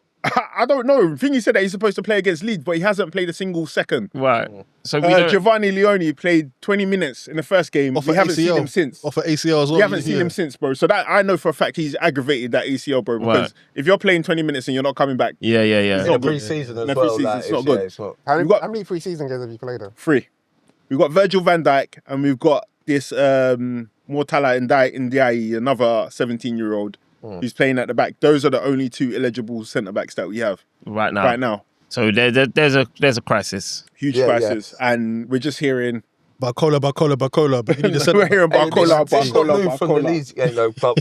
I don't know. Thingy said that he's supposed to play against Leeds, but he hasn't played a single second. Right. So we don't. Giovanni Leone played 20 minutes in the first game. Off We an haven't seen ACL. him since. Off an ACL as well. We haven't seen Yeah. him since, bro. So that I know for a fact he's aggravated that ACL, bro. Because Right. if you're playing 20 minutes and you're not coming back, Yeah. It's In not the good. pre-season In as the well. pre-season, Like, it's not good. It's not. How We've got- many preseason games have you played? free. We've got Virgil van Dijk and we've got this Mortala Ndiaye, another 17-year-old who's playing at the back. Those are the only 2 eligible centre backs that we have right now. right now. So there's a crisis. Huge Yeah, crisis, and we're just hearing. Bacola. But you need to send We're hearing Hey, Barcola, this got moved from the Barcola. Leeds game, though. But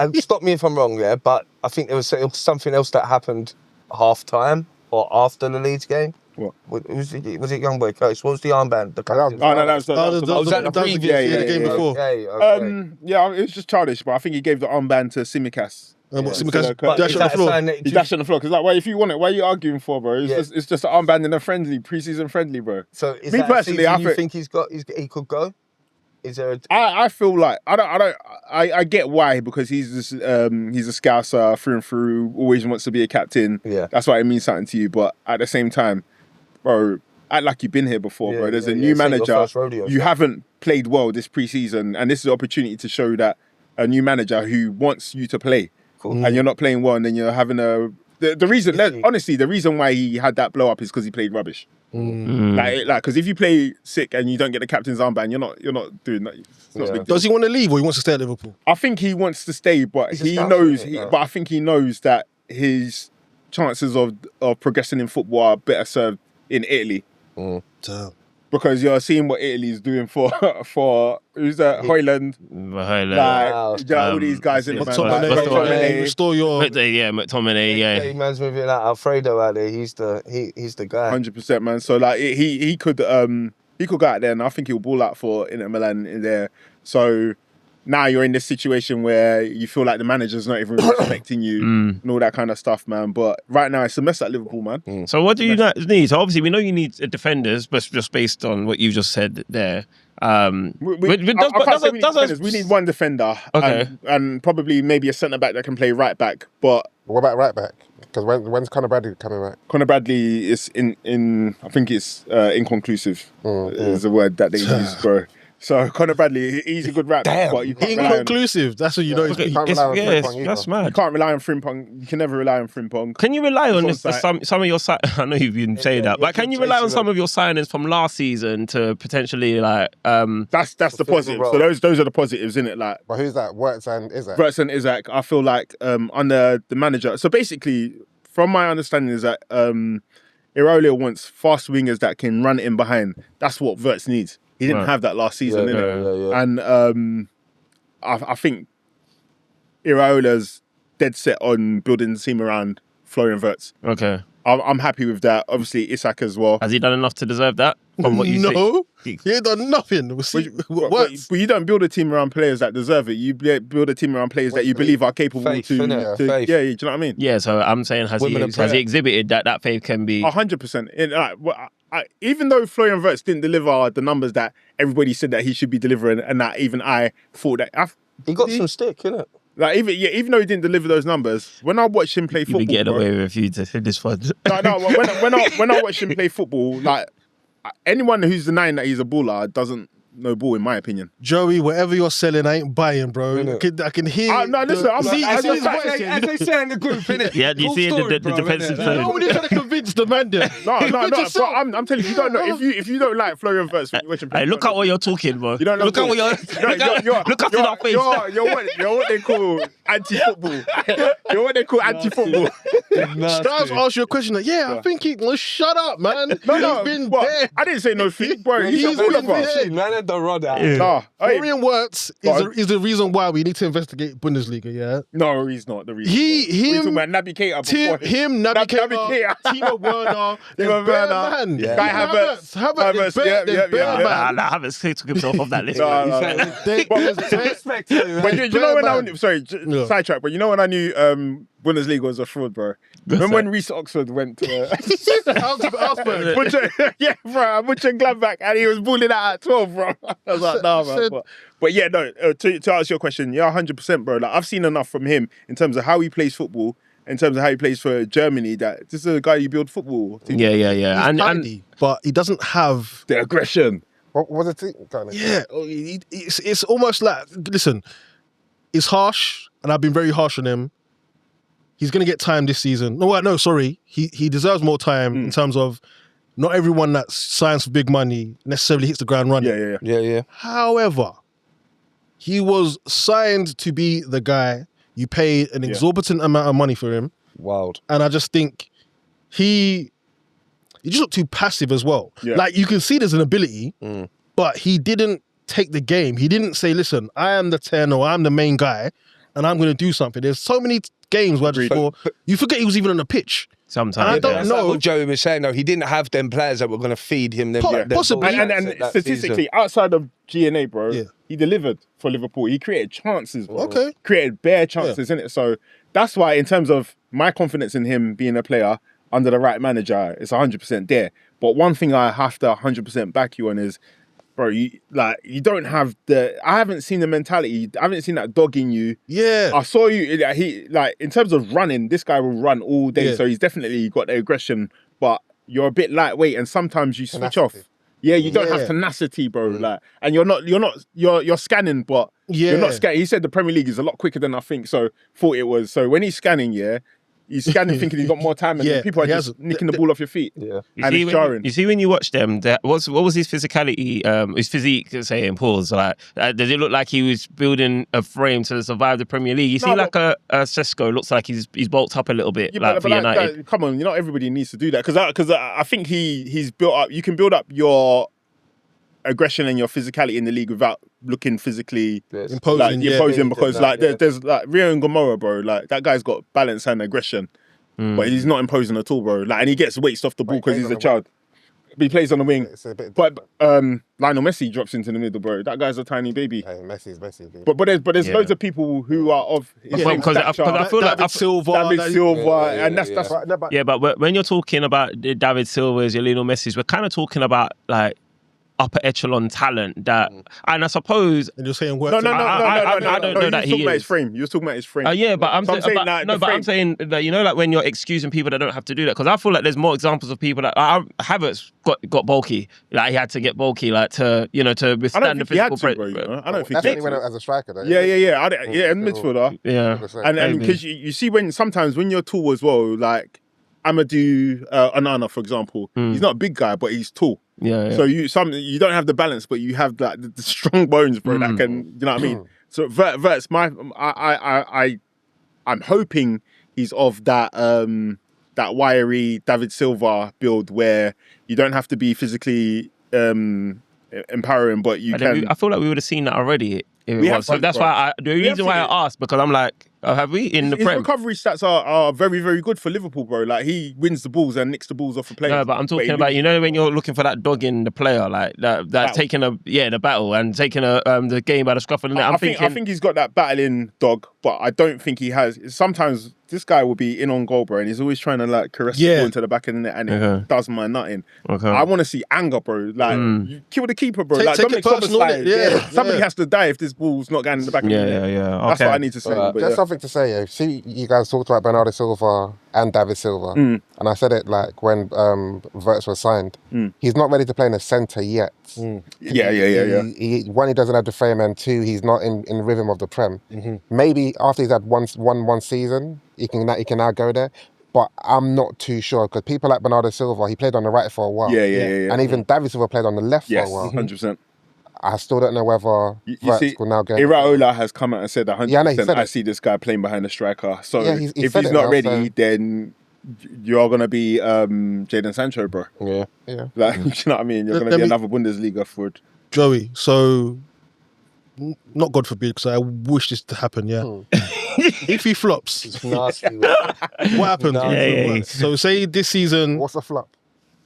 and stop me if I'm wrong, yeah. But I think there was something else that happened half time or after the Leeds game. What? Was it young boy Curtis? What was the armband? The captain's Oh no, armband? that was the. Oh, that was the- was that the that was previous the game before. Okay. Yeah, it was just childish, but I think he gave the armband to Simicas. What, Yeah. Simicas But dash is on the that a floor. sign that- He dashed on the floor because, like, well, if you want it, why are you arguing for, bro? It's Yeah. just an armband in a friendly preseason friendly, bro. So is Me that personally, a I season you think- he could go? Is there a I feel like I get why, because he's a scouser through and through, always wants to be a captain. Yeah. That's why it means something to you. But at the same time, bro, act like you've been here before, Yeah, bro. There's yeah, a yeah. new It's not your manager. first rodeo, You so. haven't played well this preseason, and this is an opportunity to show that a new manager who wants you to play, and you're not playing well, and then you're having the reason. Honestly, the reason why he had that blow up is because he played rubbish. Like, because if you play sick and you don't get the captain's armband, you're not doing that. It's not a big deal. Does he want to leave or he wants to stay at Liverpool? I think he wants to stay, but He's a he scout, knows. isn't he? But I think he knows that his chances of progressing in football are better served in Italy, Damn. because you're seeing what Italy is doing for who's that? Hoyland, Wow. like all these guys in it, man. McTominay, Like, McTominay. restore your. McTominay, yeah. Hey, man's moving like Alfredo out there. He's the guy. 100%, man. So like he could go out there, and I think he'll ball out for Inter Milan in there. So now you're in this situation where you feel like the manager's not even respecting you and all that kind of stuff, man. But right now it's a mess at Liverpool, man. So what do you need? So obviously we know you need defenders, but just based on what you just said there. I can't say we need defenders. We need one defender, Okay. and probably maybe a centre back that can play right back. But What about right back? Because when's Conor Bradley coming back? Conor Bradley is in I think it's inconclusive is the word that they use, bro. So Conor Bradley, he's a good right back, but you can't rely on. Inconclusive. That's what you know. Okay, can't rely on Frimpong either. that's You mad. can't rely on Frimpong. You can never rely on Frimpong. Can you rely on It's on site. some of your I know you've been saying that, but can you rely on some of your signings from last season to potentially like That's the Fulfill the positive. role. So those are the positives, isn't it? Like But who's that? Wirtz and Isaac? Verts and Isaac, I feel like under the manager. So basically, from my understanding, is that Iraola wants fast wingers that can run in behind. That's what Verts needs. He didn't Right. have that last season, Yeah, innit? yeah. And I think Iraola's dead set on building the team around Florian Verts. okay. I'm happy with that. Obviously, Isak as well. Has he done enough to deserve that? From what you No, see? he ain't done nothing. We'll see. But What? you don't build a team around players that deserve it. You build a team around players that you believe are capable Faith, to. innit? to Faith. yeah, do you know what I mean? Yeah, so I'm saying has Women of he prayer. exhibited that faith can be 100%. Even though Florian Wirtz didn't deliver the numbers that everybody said that he should be delivering, and that even I thought that, He got some stick, innit? like even though he didn't deliver those numbers, when I watched him play you be football, getting bro, away with a few to this fun. no, when I watched him play football, like anyone who's denying that he's a baller doesn't know ball, in my opinion. Joey, whatever you're selling, I ain't buying, bro. I can hear. No, listen, As they say in the group, innit? Yeah, you see the defensive No, zone. we're trying to convince the man there. No, bro, I'm telling you, you don't know. If you don't like Florian Wirtz, Hey, look at what you're talking, bro. You don't know look at ball. what you're. Look us in our face. You're what they call anti-football. You're what they call anti-football. Styles asked you a question. Like, I think he. Well, shut up, man. No, He's been what? there. I didn't say no fee, bro. He's all been of us. there. Man had the rod out. Nah, hey, Florian Wirtz is the reason why we need to investigate Bundesliga, yeah? no, he's not the reason. Him, We're talking about Naby Keita before Naby Naby Keita, Keita. Timo Werner, Timo Werner. man. Yeah. Guy Havertz. Havertz is better Yeah, than Bear, man. Nah, Havertz took himself off that list. Respect to him, But man. you know when I man. sidetrack, but you know when I knew Bundesliga was a fraud, bro. Remember when Reece Oxford went to Augsburg. Butcher Gladbach and he was balling out at 12, bro. I was like, nah, man. But yeah, no, to answer your question, 100%, bro. Like, I've seen enough from him in terms of how he plays football, in terms of how he plays for Germany, that this is a guy you build football to. Yeah. And but he doesn't have The aggression. What was it? it's almost like, listen, it's harsh, and I've been very harsh on him. He's going to get time this season. No, sorry. He deserves more time in terms of not everyone that signs for big money necessarily hits the ground running. Yeah. However, he was signed to be the guy. You paid an exorbitant amount of money for him. Wild. And I just think he just looked too passive as well. Yeah. Like, you can see there's an ability, but he didn't take the game. He didn't say, listen, I am the 10 or I'm the main guy and I'm going to do something. There's so many games where I just thought, you forget he was even on the pitch. Sometimes. I don't That's know. like what Joey was saying, though. He didn't have them players that were going to feed him. Possibly. And statistically, outside of GNA, bro, he delivered for Liverpool. He created chances, bro. Okay. Created bare chances, innit? So that's why, in terms of my confidence in him being a player under the right manager, it's 100% there. But one thing I have to 100% back you on is, bro, you don't have I haven't seen the mentality. I haven't seen that dog in you. Yeah. I saw you, in terms of running, this guy will run all day. Yeah. So he's definitely got the aggression, but you're a bit lightweight and sometimes you switch Tenacity. off. Yeah, you don't have tenacity, bro. Like, and you're scanning, but you're not scanning. He said the Premier League is a lot quicker than I think, so thought it was. So when he's scanning, he's scanning thinking he's got more time, and then people are just nicking the ball off your feet. Yeah. And it's jarring. You see when you watch them, what was his physicality, his physique, say in pause? Like, does it look like he was building a frame to survive the Premier League? You see, like a Sesko looks like he's bulked up a little bit, for United. Come on, not everybody needs to do that because I think he's built up. You can build up your aggression and your physicality in the league without looking physically imposing. because there's like Rio and Gomorrah, bro. Like, that guy's got balance and aggression, but he's not imposing at all, bro. Like, and he gets weights off the ball because he's a child. He plays on the wing. It's a bit, But Lionel Messi drops into the middle, bro. That guy's a tiny baby. hey, Messi's Messi. Dude. But there's loads of people who are of his same Because I stature. feel like David Silva. David Silva, and that's Right, no, but yeah, but when you're talking about the David Silva's, your Lionel Messi's, we're kind of talking about like upper echelon talent that, and I suppose. And you're saying work. No. I don't know that he talking about is. his frame. You were talking about his frame. Yeah, but I'm saying the frame. I'm saying that, you know, like when you're excusing people that don't have to do that, because I feel like there's more examples of people that Havertz got bulky, like he had to get bulky, like to withstand the physical pressure. I don't think that's he when had he went to. out as a striker, though. Yeah, in midfielder. Yeah, 100%. And because you see sometimes when you're tall as well, like Amadou Onana, for example, he's not a big guy, but he's tall. yeah. So you don't have the balance, but you have the strong bones, bro. That can, you know what I mean. So Wirtz, I'm hoping he's of that wiry David Silva build where you don't have to be physically empowering, but you can. I feel like we would have seen that already. So that's why the reason why I asked, because I'm like, have we in the his Prem? recovery stats are very, very good for Liverpool, bro. Like, he wins the balls and nicks the balls off the players. No, but I'm talking about, you know, when you're looking for that dog in the player, like that taking the battle and taking the game by the scruff of the neck. I think he's got that battling dog, but I don't think he has. Sometimes this guy will be in on goal, bro, and he's always trying to like caress the ball into the back of the net, and it does my nutting. Okay. I want to see anger, bro. Like, you kill the keeper, bro. Like, Take Dominic it personal, Szoboszlai, yeah. somebody has to die if this ball's not going in the back of the net. Yeah. That's Okay. what I need to say. But Just something to say, See, you guys talked about Bernardo Silva and David Silva. And I said it like when Havertz was signed. He's not ready to play in a centre yet. Yeah. One, he doesn't have the frame, and two, he's not in rhythm of the Prem. Maybe after he's had one season, he can now go there. But I'm not too sure because people like Bernardo Silva, he played on the right for a while. Yeah. And even David Silva played on the left for a while. 100%. I still don't know whether You Havertz see, will now go. Iraola has come out and said 100%. Yeah, no, he said I it. see this guy playing behind the striker. So Yeah, he if said he's it not now, ready, so- then you are gonna be Jadon Sancho, bro. Yeah. Like, you know what I mean? You're gonna Let be me- another Bundesliga forward. Joey, so not God forbid, because I wish this to happen, yeah. If he flops, It's nasty. what happens? Yeah. So say this season, What's the flop?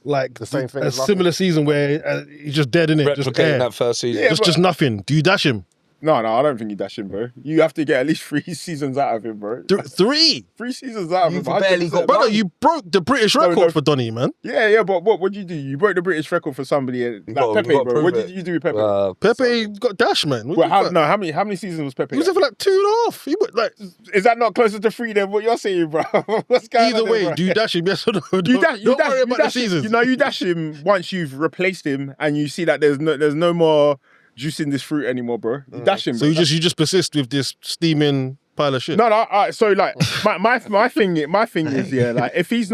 like The same thing a as last similar season where he's just dead in it, just Replicating air, that first season. Yeah, just nothing. Do you dash him? No, I don't think you dash him, bro. You have to get at least 3 seasons out of him, bro. 3, 3 seasons out of him. You've barely 100%. got brother. You broke the British record no. for Donny, man. Yeah, but what did you do? You broke the British record for somebody like gotta- Pepe, you gotta bro. prove What it. did you do with Pepe? Pepe got dash, man. What Well, the fuck? how many seasons was Pepe? He was there for like 2.5. He was like, Is that not closer to 3 than what you're saying, bro? What's going either on way, there, bro? do you dash him? Yes or no? You dash, Don't worry about the dash him. seasons. You know, you dash him once you've replaced him and you see that there's no more juice in this fruit anymore, bro. You dash him. So bro. you just persist with this steaming pile of shit. No. So like my thing is like if he's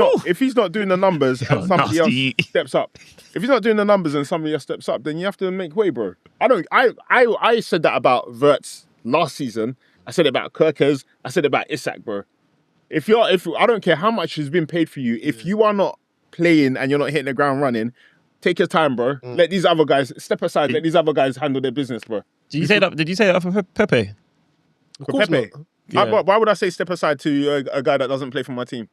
not doing the numbers and somebody nasty. else steps up, if he's not doing the numbers and somebody else steps up, then you have to make way, bro. I said that about Havertz last season. I said it about Kirkers. I said it about Isak, bro. If I don't care how much has been paid for you, if you are not playing and you're not hitting the ground running, take your time, bro. Let these other guys step aside. Let these other guys handle their business, bro. Did you say that for Pepe? of For course Pepe. not. Yeah. Why would I say step aside to a guy that doesn't play for my team?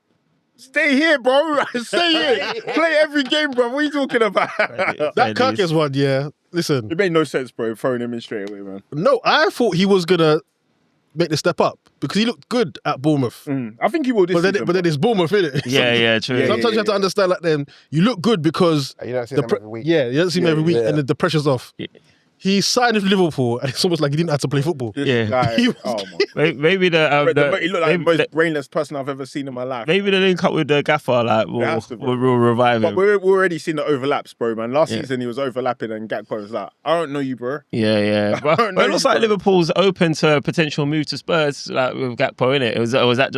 Stay here, bro. Stay here. Play every game, bro. What are you talking about? That Kirkes one, yeah. Listen, It made no sense, bro. Throwing him in straight away, man. no, I thought he was gonna make the step up because he looked good at Bournemouth. I think he will this But season. then it's Bournemouth, innit? Yeah, true. Yeah, Sometimes you have to understand, like, then you look good because You don't see the them every week. yeah, you don't see him every week, yeah. and then the pressure's off. Yeah. He signed with Liverpool, and it's almost like he didn't have to play football. This Yeah. guy, He was- oh my. Maybe Bro, the he looked like the most brainless person I've ever seen in my life. maybe the link up with the gaffer like will has to, bro. will revive But him. we're already seeing the overlaps, bro, man. Last Yeah. season he was overlapping and Gakpo was like, I don't know you, bro. Yeah. But don't know it looks you, like bro. Liverpool's open to a potential move to Spurs, like with Gakpo in it. Is that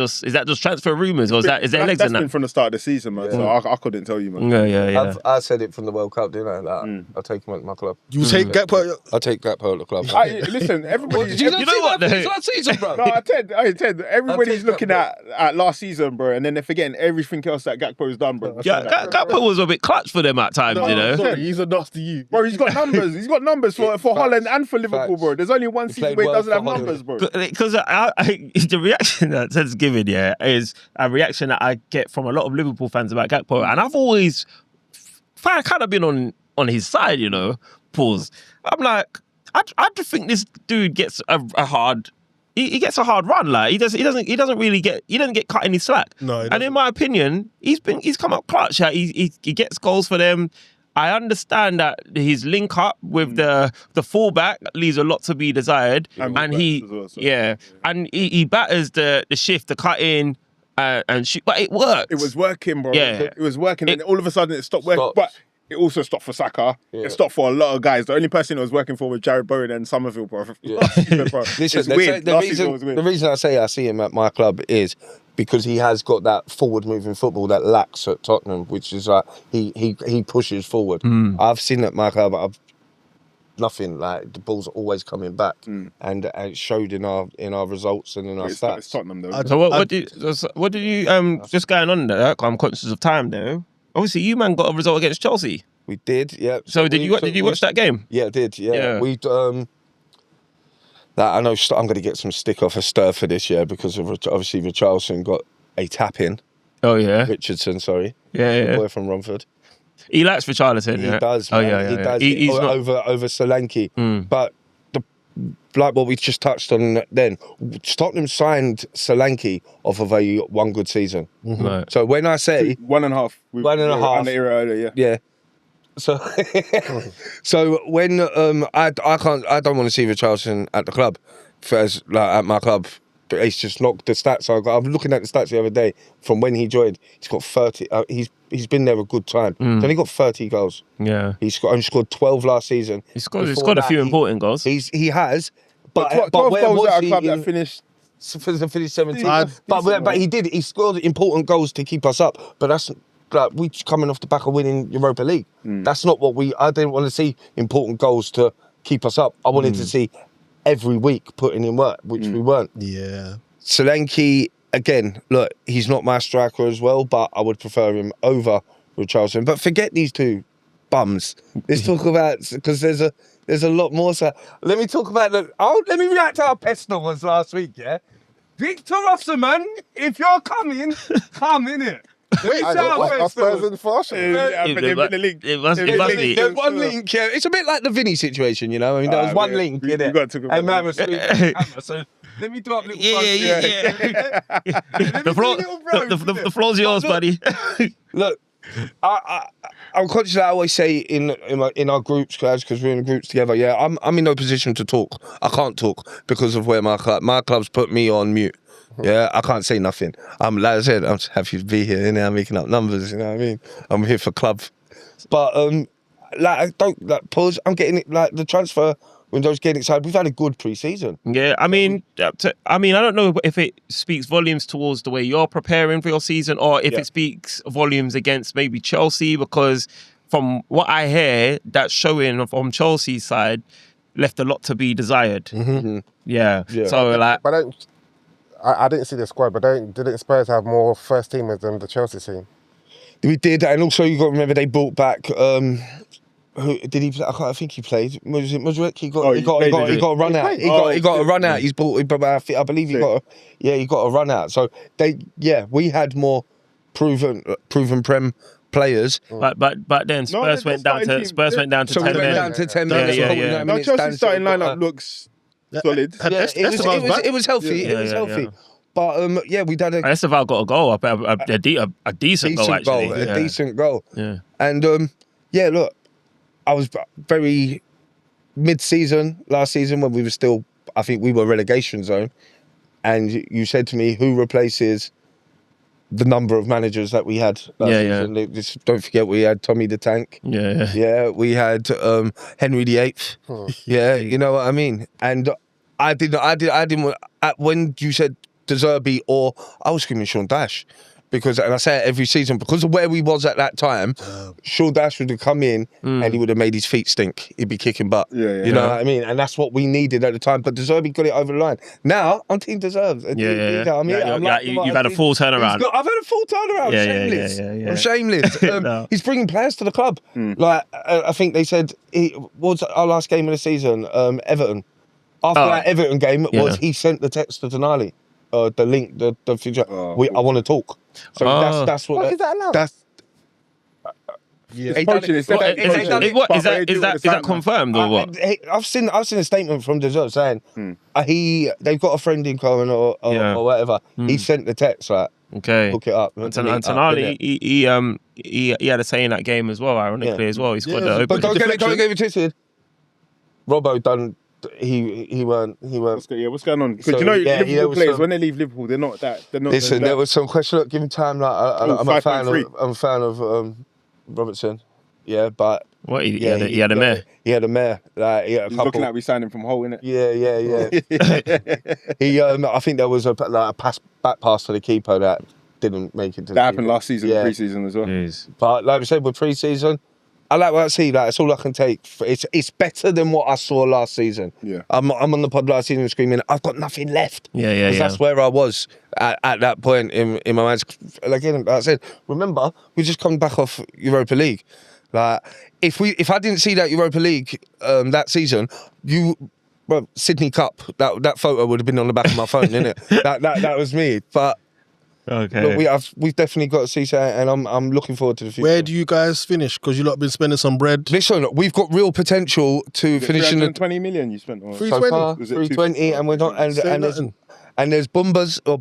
just transfer rumours, or is there legs That's in been that? from the start of the season, man. So I couldn't tell you, man. Yeah. I said it from the World Cup, didn't I? Like, I'll take him at my club. You take Gakpo. I'll take that part of the club. Listen, everybody. You know what, though? Last season, bro. No, Ted, everybody's take looking that, at last season, bro, and then they're forgetting everything else that Gakpo's done, bro. Yeah, Gakpo was a bit clutch for them at times, you know. Sorry, he's a nasty you. Bro, he's got numbers. He's got numbers for Holland and for Liverpool, Facts. bro. There's only one He season played where he well doesn't have for Holland. numbers, bro. Because the reaction that Ted's given, is a reaction that I get from a lot of Liverpool fans about Gakpo, and I've always kind of been on his side, you know. Pause. I'm like, I just think this dude gets a hard. He gets a hard run. Like he doesn't get cut any slack. No, he and doesn't. in my opinion, he's come up clutch. Like, he gets goals for them. I understand that his link up with the fullback leaves a lot to be desired, And and fullbacks he as well, so. and he batters the shift, the cut in, and shoot, but it works. It was working, bro. Yeah. It was working, and all of a sudden it stopped working. Stopped. But it also stopped for Saka. Yeah. It stopped for a lot of guys. The only person it was working for was Jared Bowen and Somerville, bro. Yeah. Last season, bro. Listen, It's they weird. say Last season was weird. the reason I say I see him at my club is because he has got that forward-moving football that lacks at Tottenham, which is like he pushes forward. I've seen at my club, nothing like the ball's always coming back, and it showed in our results and in our It's stats. Tottenham, though. So what did you just going on there? I'm conscious of time though. Obviously, you man got a result against Chelsea. We did, yeah. So did you watch that game? Yeah, I did. Yeah, Yeah. we. That I know I'm going to get some stick off a Stir for this year because of obviously Richarlison got a tap in. Oh yeah, Richardson, sorry, yeah. the boy from Romford. He likes for Charlton. He yeah? does. Oh Man. yeah. He does. He's not. over Solanke. But like what we just touched on then, Tottenham signed Solanke off of a one good season. Right. So when I say 1.5. 1.5. And the era earlier, yeah. yeah. So, so when I don't want to see Richarlison at the club, at my club, it's just knocked the stats. I'm looking at the stats the other day from when he joined. He's got 30. He's been there a good time. He's only got 30 goals. Yeah. He's only scored 12 last season. He's scored a few important goals. He has. But 12 where goals was at a he club in- that finished. Finished 17th. But he scored important goals to keep us up. But that's like we coming off the back of winning Europa League. That's not what I didn't want to see important goals to keep us up. I wanted to see every week putting in work, which we weren't. Yeah. Solanke, again, look, he's not my striker as well, but I would prefer him over Richarlison. But forget these two bums. Let's talk about, because there's a lot more. So let me talk about let me react to how Pestle was last week, yeah? Victor Osman, if you're coming, come in it. Are Spurs in fashion? It must be. There's one link, yeah. It's a bit like the Vinny situation, you know? I mean, there was one link in it. got to talk about And man that. was speaking to the camera, so let me do up little The floor's yours, buddy. Look, I'm conscious that I always say in our groups, because we're in groups together, yeah, I'm in no position to talk. I can't talk because of where my club's put me on mute. Yeah, I can't say nothing. Like I said, I'm just happy to be here, and I'm making up numbers, you know what I mean? I'm here for club. But I don't pause. I'm getting it, like the transfer window's getting excited. We've had a good pre-season. Yeah, I mean, I don't know if it speaks volumes towards the way you're preparing for your season, or if it speaks volumes against maybe Chelsea, because from what I hear, that showing from Chelsea's side left a lot to be desired. Yeah. So like, But I didn't see the squad, but didn't Spurs have more first teamers than the Chelsea team? We did, and also you got to remember they brought back. Who did he play? I think he played. Was it Mudryk? He got a run out. He got a run out. He's bought. I believe he got a run out. So we had more proven Prem players. But then Spurs went down to 10 men. Down to 10 men. Yeah. No, Chelsea's starting lineup looks solid. It was healthy. It was healthy. But we had a Esteval got a goal, a decent goal actually. A decent goal. Yeah. And look, I was very mid-season last season when we were still, I think we were relegation zone, and you said to me, who replaces the number of managers that we had last season? Just don't forget we had Tommy the Tank. Yeah, we had Henry VIII. Yeah, you know what I mean. And I didn't. When you said De Zerbi, or I was screaming Sean Dash. And I say it every season, because of where we was at that time, Sean Dash would have come in and he would have made his feet stink. He'd be kicking butt. You know what I mean? And that's what we needed at the time. But De Zerbi got it over the line. Now, I'm Team Deserves. You've had a full turnaround. I've had a full turnaround. Shameless. I'm shameless. He's bringing players to the club. Like, I think they said, what was our last game of the season? Everton. After that Everton game, he sent the text to Tonali. The link, the future. I want to talk. So that's what. Is that allowed? That's. Is that confirmed or what? I've seen a statement from Deserve saying they've got a friend in Cohen or whatever. He sent the text like, okay, hook it up. And Tonali, he had a say in that game as well. Ironically, as well, he scored the open. But don't get me twisted. Robbo done. He weren't. What's going on? Because Liverpool players, when they leave Liverpool, they're not that. Listen, there was some question. Look, give him time. Like I'm a fan of Robertson. Yeah, but what he had a mare. He had a mare. Like he had a couple. Looking like we signed him from Hull, innit? Yeah. He. I think there was a back pass to the keeper that didn't make it. That happened last season, pre-season as well. Jeez. But like we said, with pre-season, I like what I see. Like, it's all I can take. It's better than what I saw last season. Yeah, I'm on the pod last season screaming, I've got nothing left. Yeah. That's where I was at that point in my mind. Again, like I said, remember, we just come back off Europa League. Like, if I didn't see that Europa League that season, Sydney Cup, that photo would have been on the back of my phone, innit? That was me. But. Okay. Look, we've definitely got to see that, and I'm looking forward to the future. Where do you guys finish? Because you lot been spending some bread. Listen, we've got real potential to finish in the 20 million you spent on 320. so far, 320, and we're not. And And there's bombers, or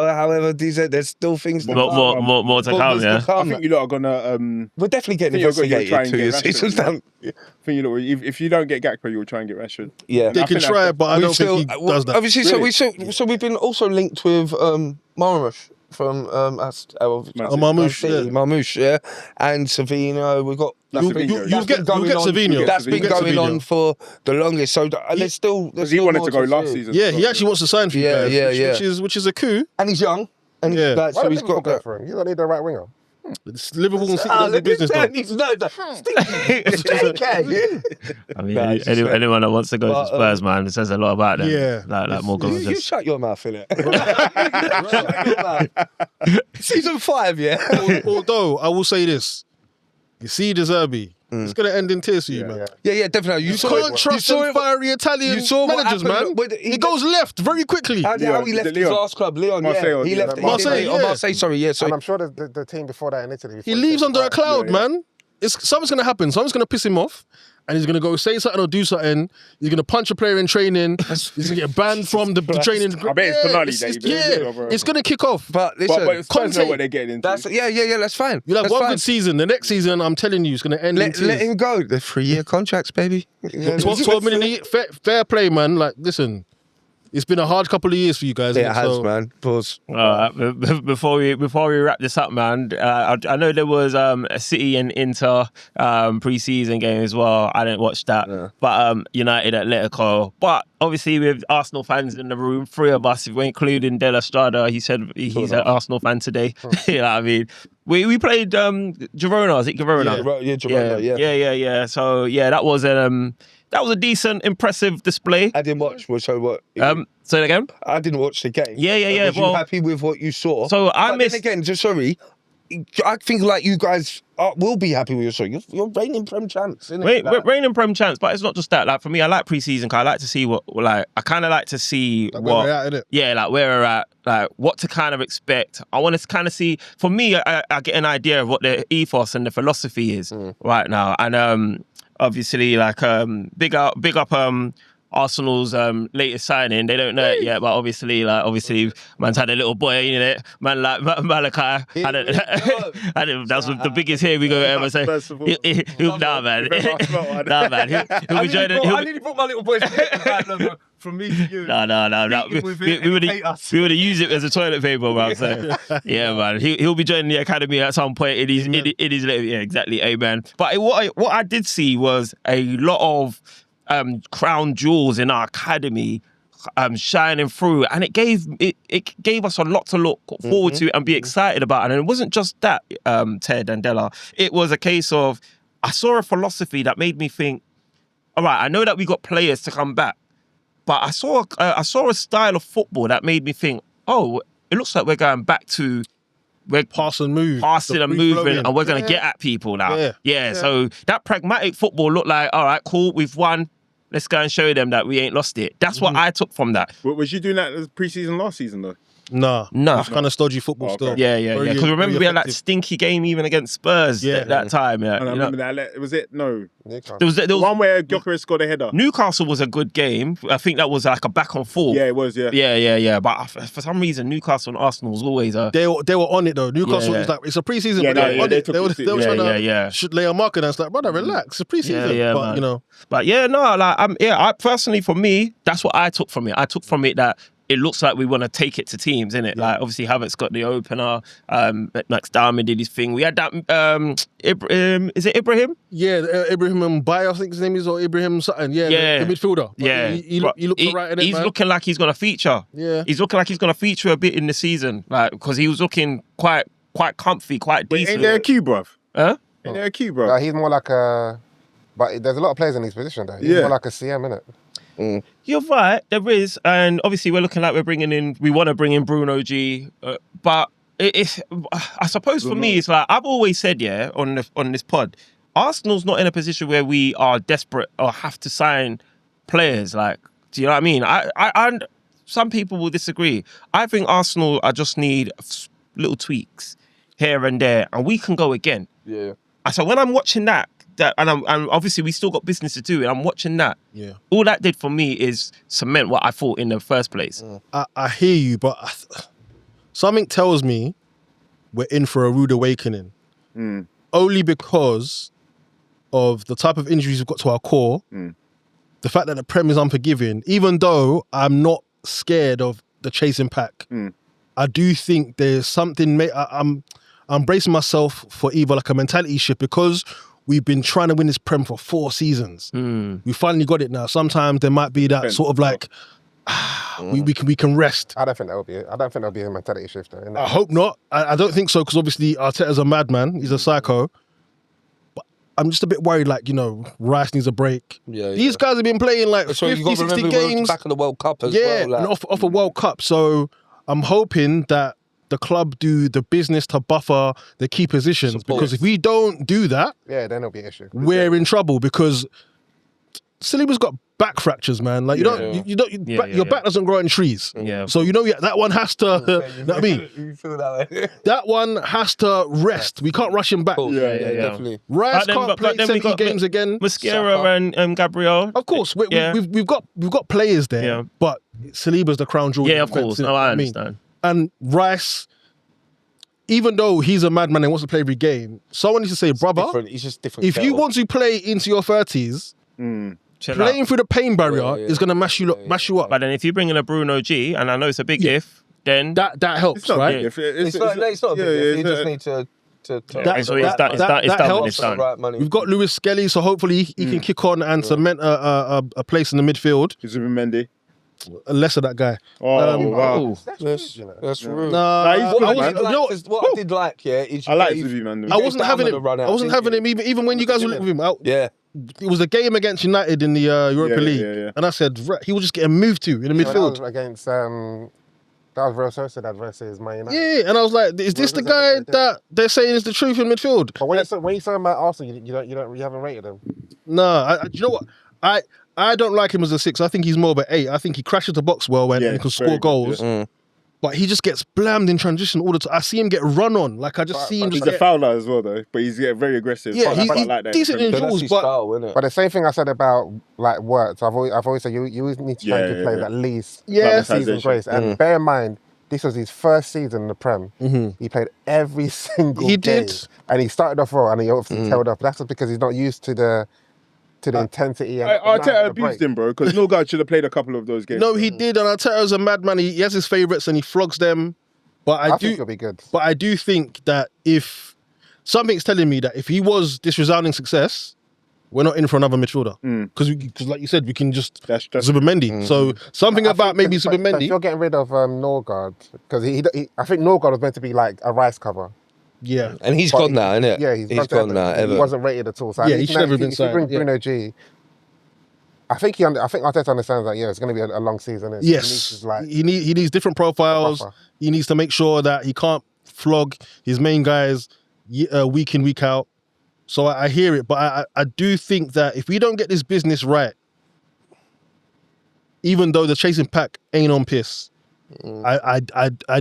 however these are. There's still things. More to come, Bombers yeah. to come. I think you lot are gonna. We're definitely getting I think you're gonna try investigated and 2 get years. Rashford, Seasons yeah. down. I think you lot, if you don't get Gakpo, you'll try and get Rashford. Yeah. They I can think try that's- it, but I don't think he does that. Obviously, Really? so we've been also linked with Marmoush from Marmoush, yeah. Marmoush, yeah, and Savino. We've got. That's You Savino, get yeah. Savino. That's been You get going Savino. on for the longest. So there's still. Because he wanted to go last season. Yeah, he actually wants to sign for you Yeah, guys, yeah. which is a coup. And he's young. And Yeah. like, Why so don't he's Liverpool got go that. for him? You don't need a right winger. It's Liverpool and City Ah, don't do look business at though. that. He's no, stinky. I mean, Nah, it's just anyone that wants to go But, to Spurs, man, it says a lot about them. Yeah. Like more You goals. shut your mouth, innit? Shut your mouth. Season 5, yeah. Although I will say this, you see De Zerbi, it's gonna end in tears for you, man. Yeah, definitely. You can't trust them fiery Italian you saw what managers, happened man. with- he He goes left very quickly. How Leon, he left is it his Leon? last club, Leon. Marseille, Yeah, he yeah. left. Marseille, yeah. Marseille. Sorry, yeah. And Sorry. I'm sure the team before that in Italy. He leaves under a cloud, yeah. man. Something's gonna happen. Something's gonna piss him off, and he's gonna go say something or do something. He's gonna punch a player in training. He's gonna get banned from the training. I bet it's penalty day, Yeah, it's gonna kick off. But listen, But Spurs know Conte- what they're getting into. that's that's fine. You'll have That's one fine. good season. The next season, I'm telling you, it's gonna end in Let tears. him go. They're 3-year contracts, baby. 12 million a year. Fair play, man. Like, listen, it's been a hard couple of years for you guys. Yeah, it innit? has, So- man. Pause. Before we wrap this up, man, I know there was a City and Inter pre-season game as well. I didn't watch that, but United Atletico. But obviously, with Arsenal fans in the room, 3 of us, if we're including Della Strada, he said he's an Arsenal fan today. You know what I mean? We played Girona. Is it Girona? Yeah, Giovanna, Yeah. So that was a decent, impressive display. I didn't watch. So what? Say it again. I didn't watch the game. Yeah. Was you Well, happy with what you saw? so I But missed. then again, just sorry. I think like you guys will be happy with your show. You're reigning Prem champs, innit? We're reigning Prem champs, but it's not just that. Like for me, I like pre-season because I like to see I kind of like to see Like what, where we're at, innit? yeah, like where we're at, like what to kind of expect. I want to kind of see. For me, I get an idea of what the ethos and the philosophy is right now, and obviously, like big up Arsenal's latest signing. They don't know it yet, but obviously, man's had a little boy in it. Man, like Malachi, that's the biggest here we go ever say. First of all. Nah, man, Nah, nah, man. He'll be joining. I nearly brought my little boys from me to you. No. We would have used it as a toilet paper, man. So yeah, man. He'll be joining the academy at some point in his little, yeah, exactly, amen. But what I did see was a lot of crown jewels in our academy shining through, and it gave us a lot to look forward to and be excited about. And it wasn't just that, Ted and Della. It was a case of I saw a philosophy that made me think, all right, I know that we got players to come back, but I saw a style of football that made me think, oh, it looks like we're going back to Passing and and moving, and we're going to get at people now. Yeah. So that pragmatic football looked like, all right, cool, we've won. Let's go and show them that we ain't lost it. That's what I took from that. Was you doing that as pre-season last season though? No. No. It's kind of stodgy football Oh, okay. still. Yeah. Very- Because remember very we had that effective. stinky game even against Spurs at that time. Yeah, And I you know? remember that. Was it? No. Newcastle. There was One where Gyökeres scored a header. Newcastle was a good game. I think that was like a back and forth. Yeah, it was. Yeah. Yeah. But for some reason, Newcastle and Arsenal was always a. They were on it though. Newcastle was like, it's a preseason, Yeah, but no, they were yeah, on they it. took They were it seriously. trying to Yeah. should lay a mark, and it's like, brother, relax. It's a preseason. Yeah, but man. you know, But yeah, no, like I personally, for me, that's what I took from it. I took from it that it looks like we want to take it to teams, innit? Like obviously Havertz got the opener. Max Darman did his thing. We had that. Is it Ibrahim? yeah, Ibrahim Mbaye, I think his name is, or Ibrahim something. Yeah, the midfielder. But Yeah, he But looks alright in it, he's man. looking like he's gonna feature. Yeah. He's looking like he's gonna feature a bit in the season, like because he was looking quite comfy, quite Wait, decent. ain't there a queue, bruv? Huh? Ain't there a queue, bruv? Nah, he's more like a. But there's a lot of players in his position though. He's Yeah. more like a CM, innit? You're right, there is, and obviously we're looking like we want to bring in Bruno G, but it's I suppose for me it's like I've always said on this pod, Arsenal's not in a position where we are desperate or have to sign players. Like, do you know what I mean? I some people will disagree. I think Arsenal just need little tweaks here and there, and we can go again. Yeah. So when I'm watching that that, and obviously we still got business to do, and I'm watching that. Yeah. All that did for me is cement what I thought in the first place. I hear you, but something tells me we're in for a rude awakening. Only because of the type of injuries we've got to our core, the fact that the Prem is unforgiving, even though I'm not scared of the chasing pack, I do think there's something, I'm bracing myself for either like a mentality shift, because we've been trying to win this Prem for 4 seasons. We finally got it now. Sometimes there might be that sort of like, we can rest. I don't think that'll be it. I don't think that'll be a mentality shift. Though, I hope not. I don't think so, because obviously Arteta's a madman. He's a psycho. But I'm just a bit worried, like, you know, Rice needs a break. These guys have been playing like 50, 60 games. Back in the World Cup as well. Like. And off a World Cup. So I'm hoping that the club do the business to buffer the key positions. Because if we don't do that, then it'll be an issue. We're in trouble, because Saliba's got back fractures, man. Like your back doesn't grow in trees. So you know that one has to. You know what I mean? You feel that way. That one has to rest. We can't rush him back. Definitely. Rice can't play 70 games again. Mosquera and Gabriel. Of course, we've got players there, but Saliba's the crown jewel. Yeah, of course. No, I understand. And Rice, even though he's a madman and wants to play every game, someone needs to say, brother, he's just different. If you want to play into your 30s, playing through the pain barrier is going to mash you up. But then if you bring in a Bruno G, and I know it's a big if, then that helps, right? It's not a big if. You just need to that helps. Right money. We've got Lewis Skelly, so hopefully he can kick on and cement a place in the midfield. Is it Mendy? Less of that guy. Wow. That's rude. What I did like, is I like Zubi, man. I wasn't having him even when you guys were looking with him. It was a game against United in the Europa League, and I said he was just getting moved to in the midfield. That was against that was Real Sociedad versus Man United. Yeah, and I was like, is this the guy that they're saying is the truth in midfield? But when you saw him at Arsenal, you haven't rated him. No, you know what? I don't like him as a 6. I think he's more of an 8. I think he crashes the box well when he can score goals. But he just gets blammed in transition all the time. I see him get run on. Like, I just see him just He's a fouler as well, though. But he's getting very aggressive. Yeah, he's like that. decent in duels, but the same thing I said about like Wirtz. I've always said you always need to try and give players at least one season grace. And bear in mind, this was his first season in the Prem. He played every single game. Did. And he started off well, and he obviously tailed off. That's just because he's not used to the intensity. Arteta abused him, bro, because Norgard should have played a couple of those games. No, he did, and Arteta's a madman. He has his favourites and he flogs them. But I think he'll be good. But I do think that if something's telling me that if he was this resounding success, we're not in for another midfielder. Because like you said, we can just Zubimendi. So something about maybe Zubimendi. If you're getting rid of Norgard, because I think Norgard was meant to be like a Rice cover. Yeah. And he's gone now, isn't it? Yeah, he's gone now. He wasn't rated at all. So he should never have been signed. If you bring Bruno G, I think Arteta understands that. Yeah, it's going to be a long season. Yes, he needs different profiles. He needs to make sure that he can't flog his main guys week in, week out. So I hear it, but I do think that if we don't get this business right, even though the chasing pack ain't on piss, I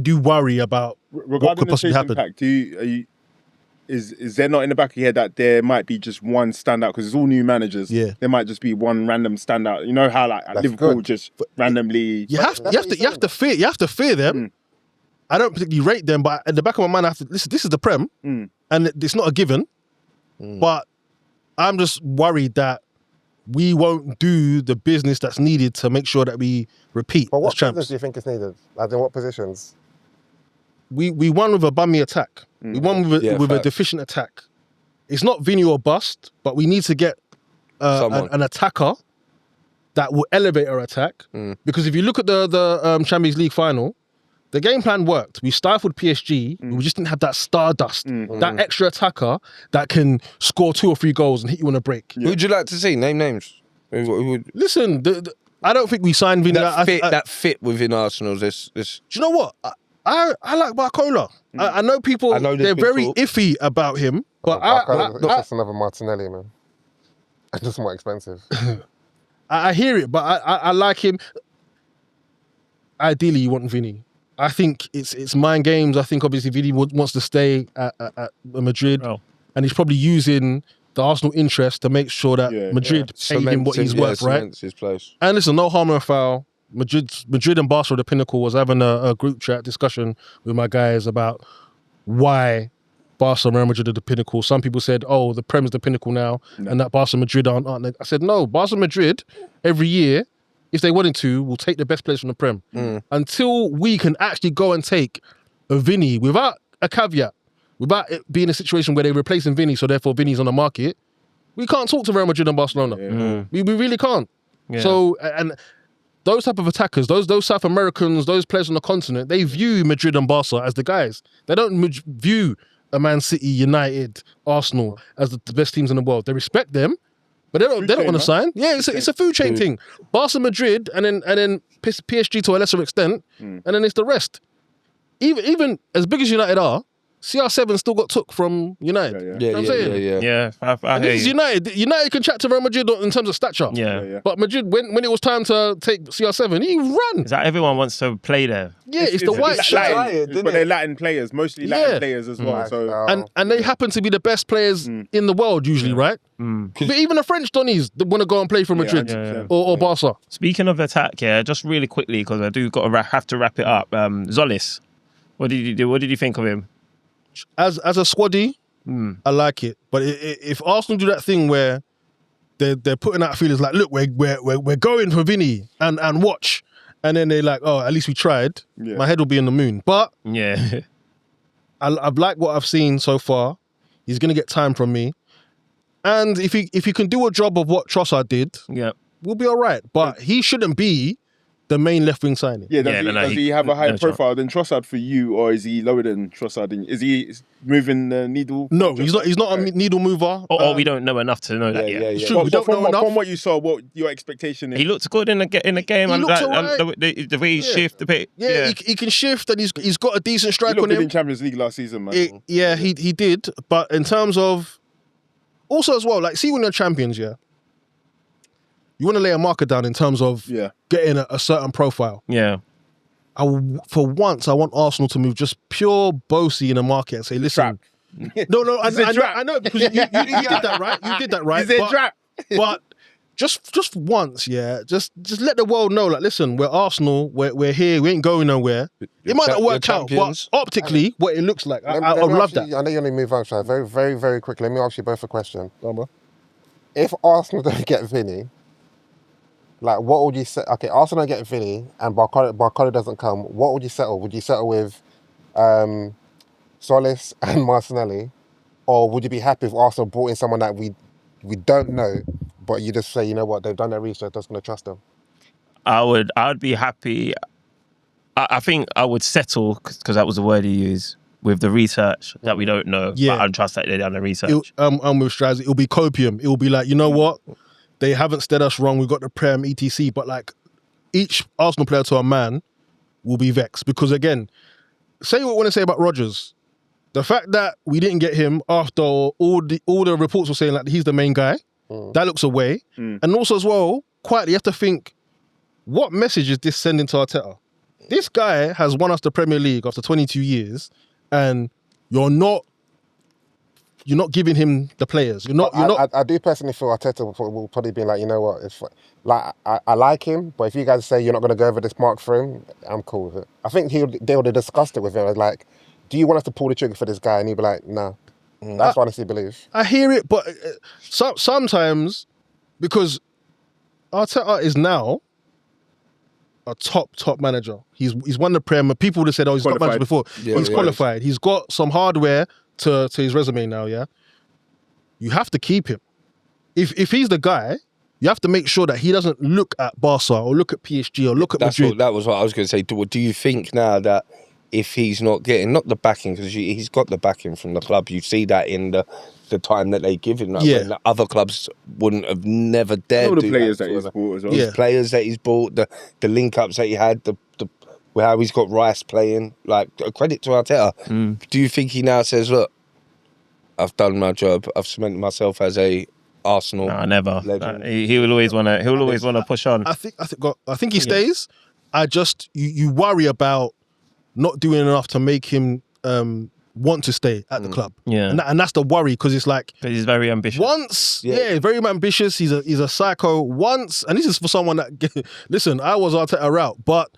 do worry about what could possibly happen. Pack, is there not in the back of your head that there might be just one standout, because it's all new managers? Yeah, there might just be one random standout. You know how like at Liverpool just randomly. You have to fear them. I don't particularly rate them, but at the back of my mind, I have to listen. This is the Prem, and it's not a given. But I'm just worried that we won't do the business that's needed to make sure that we repeat. But what as champs. business do you think is needed? Like in what positions? We won with a bummy attack. We won with a deficient attack. It's not Vinny or bust, but we need to get an attacker that will elevate our attack. Because if you look at the Champions League final, the game plan worked. We stifled PSG. We just didn't have that stardust, that extra attacker that can score 2 or 3 goals and hit you on a break. Who would you like to see? Name names. Listen, I don't think we signed Vinny. That fit within Arsenal. This. Do you know what? I like Barcola. I know people, they're very iffy about him. But Barcola's not just another Martinelli, man. It's just more expensive. I hear it, but I like him. Ideally, you want Vinny. I think it's mind games. I think obviously Vinny wants to stay at Madrid, and he's probably using the Arsenal interest to make sure that Madrid pay him what he's worth, right? His place. And listen, no harm, no foul. Madrid and Barca are the pinnacle. Was having a group chat discussion with my guys about why Barca and Real Madrid are the pinnacle. Some people said, oh, the Prem is the pinnacle now, and that Barca and Madrid aren't. I said, no, Barca and Madrid, every year, if they wanted to, will take the best players from the Prem. Until we can actually go and take a Vinny without a caveat, without it being a situation where they're replacing Vinny, so therefore Vinny's on the market, we can't talk to Real Madrid and Barcelona. We really can't. Yeah. So, and those type of attackers, those South Americans, those players on the continent, they view Madrid and Barca as the guys. They don't view a Man City, United, Arsenal as the best teams in the world. They respect them, but they don't want to sign. Yeah, it's a food chain thing. Barca, Madrid, and then PSG to a lesser extent, and then it's the rest. Even as big as United are, CR7 still got took from United. Yeah, I hear you. United can chat to Real Madrid in terms of stature. Yeah. But Madrid, when it was time to take CR7, he ran. Is that everyone wants to play there? Yeah, it's the white shirt. But they're Latin players, mostly Latin players as well. So and they happen to be the best players in the world usually, right? But even the French Donnies want to go and play for Madrid or Barca. Speaking of attack, just really quickly, because I do have to wrap it up. Zolis, what did you do? What did you think of him? As a squaddy, I like it. But if Arsenal do that thing where they're putting out feelers like, look, we're going for Vinny and watch, and then they're like, oh, at least we tried. My head will be in the moon. But I've liked what I've seen so far. He's gonna get time from me, and if he can do a job of what Trossard did, we'll be all right. But he shouldn't be the main left wing signing. Does he have a higher profile than Trossard for you, or is he lower than Trossard? Is he moving the needle? No, he's not a needle mover. Or we don't know enough to know that yet. It's true, we don't know enough. From what you saw, what your expectation is? He looked good in the game. He and looked all right. the way he shifted. He can shift, and he's got a decent strike He looked on good him. in Champions League last season, man. He did. But in terms of also as well, like, see when you're champions, you want to lay a marker down in terms of getting a certain profile. Yeah. For once, I want Arsenal to move just pure bossy in the market and say, listen. No, I know, because you did that, right? You did that, right? Is it a trap? But just once, just let the world know, like, listen, we're Arsenal, we're here, we ain't going nowhere. It might not work out, but optically, what it looks like, I would love that. I know you're going to move on, Shai. Very, very, very quickly. Let me ask you both a question. If Arsenal don't get Vinny, like, what would you say? Okay, Arsenal don't get Vinny and Barcola doesn't come. What would you settle? Would you settle with Solis and Martinelli? Or would you be happy if Arsenal brought in someone that we don't know, but you just say, you know what, they've done their research, just going to trust them? I would be happy. I think I would settle, because that was the word he used, with the research that we don't know. But I trust that they've done the research. I'm with Straz. It'll be copium. It'll be like, you know what? They haven't steered us wrong. We've got the Prem, etc. But like, each Arsenal player to a man will be vexed. Because again, say what we want to say about Rodgers. The fact that we didn't get him after all the reports were saying like he's the main guy, that looks away. And also as well, quietly, you have to think, what message is this sending to Arteta? This guy has won us the Premier League after 22 years, and you're not giving him the players. I do personally feel Arteta will probably be like, you know what, if like I like him, but if you guys say you're not going to go over this mark for him, I'm cool with it. I think they would have discussed it with him. Like, do you want us to pull the trigger for this guy? And he'd be like, nah. That's what I honestly believe. I hear it, but sometimes, because Arteta is now a top manager. He's won the Prem. People would have said, oh, he's top manager before. He's qualified. He's got some hardware to his resume now, You have to keep him. If he's the guy, you have to make sure that he doesn't look at Barca or look at PSG or look at Madrid. That was what I was going to say. Do you think now that if he's not getting, not the backing, because he's got the backing from the club, you see that in the time that they give him, when the other clubs wouldn't have never dared all the do players that he's bought as well. His players that he's bought, the link-ups that he had, the how he's got Rice playing, like, a credit to Arteta. Do you think he now says, look, I've done my job, I've cemented myself as a Arsenal never. legend. He will always want to push on. I think he stays. I just you worry about not doing enough to make him want to stay at the club. Yeah. And that's the worry, because it's like, Because he's very ambitious. once, very ambitious. He's a psycho. Once, and this is for someone that, listen, I was Arteta route, but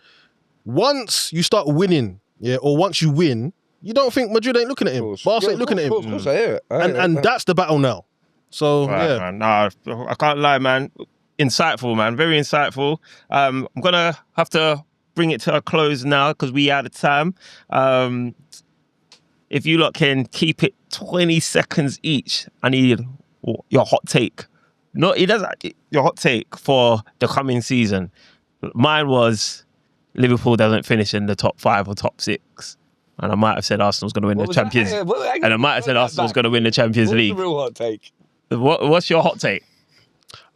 once you start winning, or once you win, you don't think Madrid ain't looking at him. Barca ain't looking at him. Of course, I hear it. And that's the battle now. So, Right, man. Nah, I can't lie, man. Insightful, man. Very insightful. I'm going to have to bring it to a close now because we out of time. If you lot can keep it 20 seconds each, I need your hot take. No, it doesn't. Your hot take for the coming season. Mine was Liverpool doesn't finish in the top 5 or top 6. And I might have said Arsenal's going to win the Champions. And I might have said Arsenal's going to win the Champions League. What's the real hot take? What's your hot take?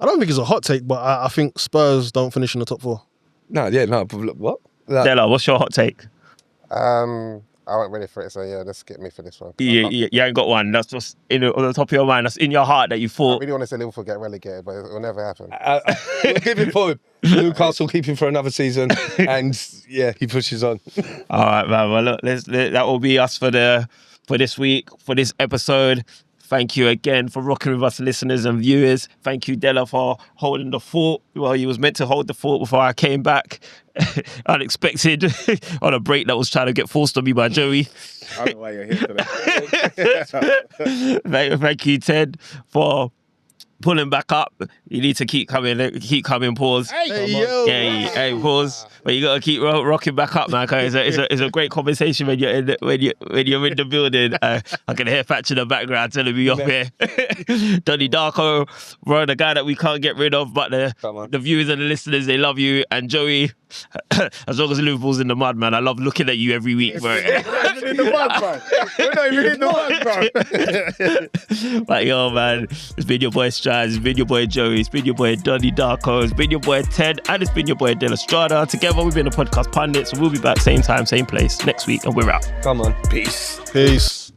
I don't think it's a hot take, but I think Spurs don't finish in the top 4. What? Della, what's your hot take? I went ready for it, so let's get me for this one. You ain't got one. That's just on the top of your mind. That's in your heart that you I thought. really want to see Liverpool get relegated, but it will never happen. We'll give him for him. Newcastle keep him for another season, and he pushes on. All right, man. Well, look, that will be us for this week, for this episode. Thank you again for rocking with us, listeners and viewers. Thank you, Della, for holding the fort. Well, he was meant to hold the fort before I came back. Unexpected on a break that was trying to get forced on me by Joey. I don't know why you're here today. Thank you, Ted, for pulling back up. You need to keep coming, pause. Hey, pause. But you gotta keep rocking back up, man. Cause it's a great conversation when you're in the building. I can hear Thatch in the background telling me off here. Donnie Darko, bro, the guy that we can't get rid of, but the viewers and the listeners, they love you. And Joey, as long as Liverpool's in the mud, man, I love looking at you every week, bro. We're not even in the mud, man. We're not even in the mud, bro. But yo, man, it's been your boy Strides, it's been your boy Joey, it's been your boy Donnie Darko, it's been your boy Ted, and it's been your boy Della Strada. Together we've been a podcast Pundits, so we'll be back same time, same place next week, and we're out. Come on. Peace. Peace.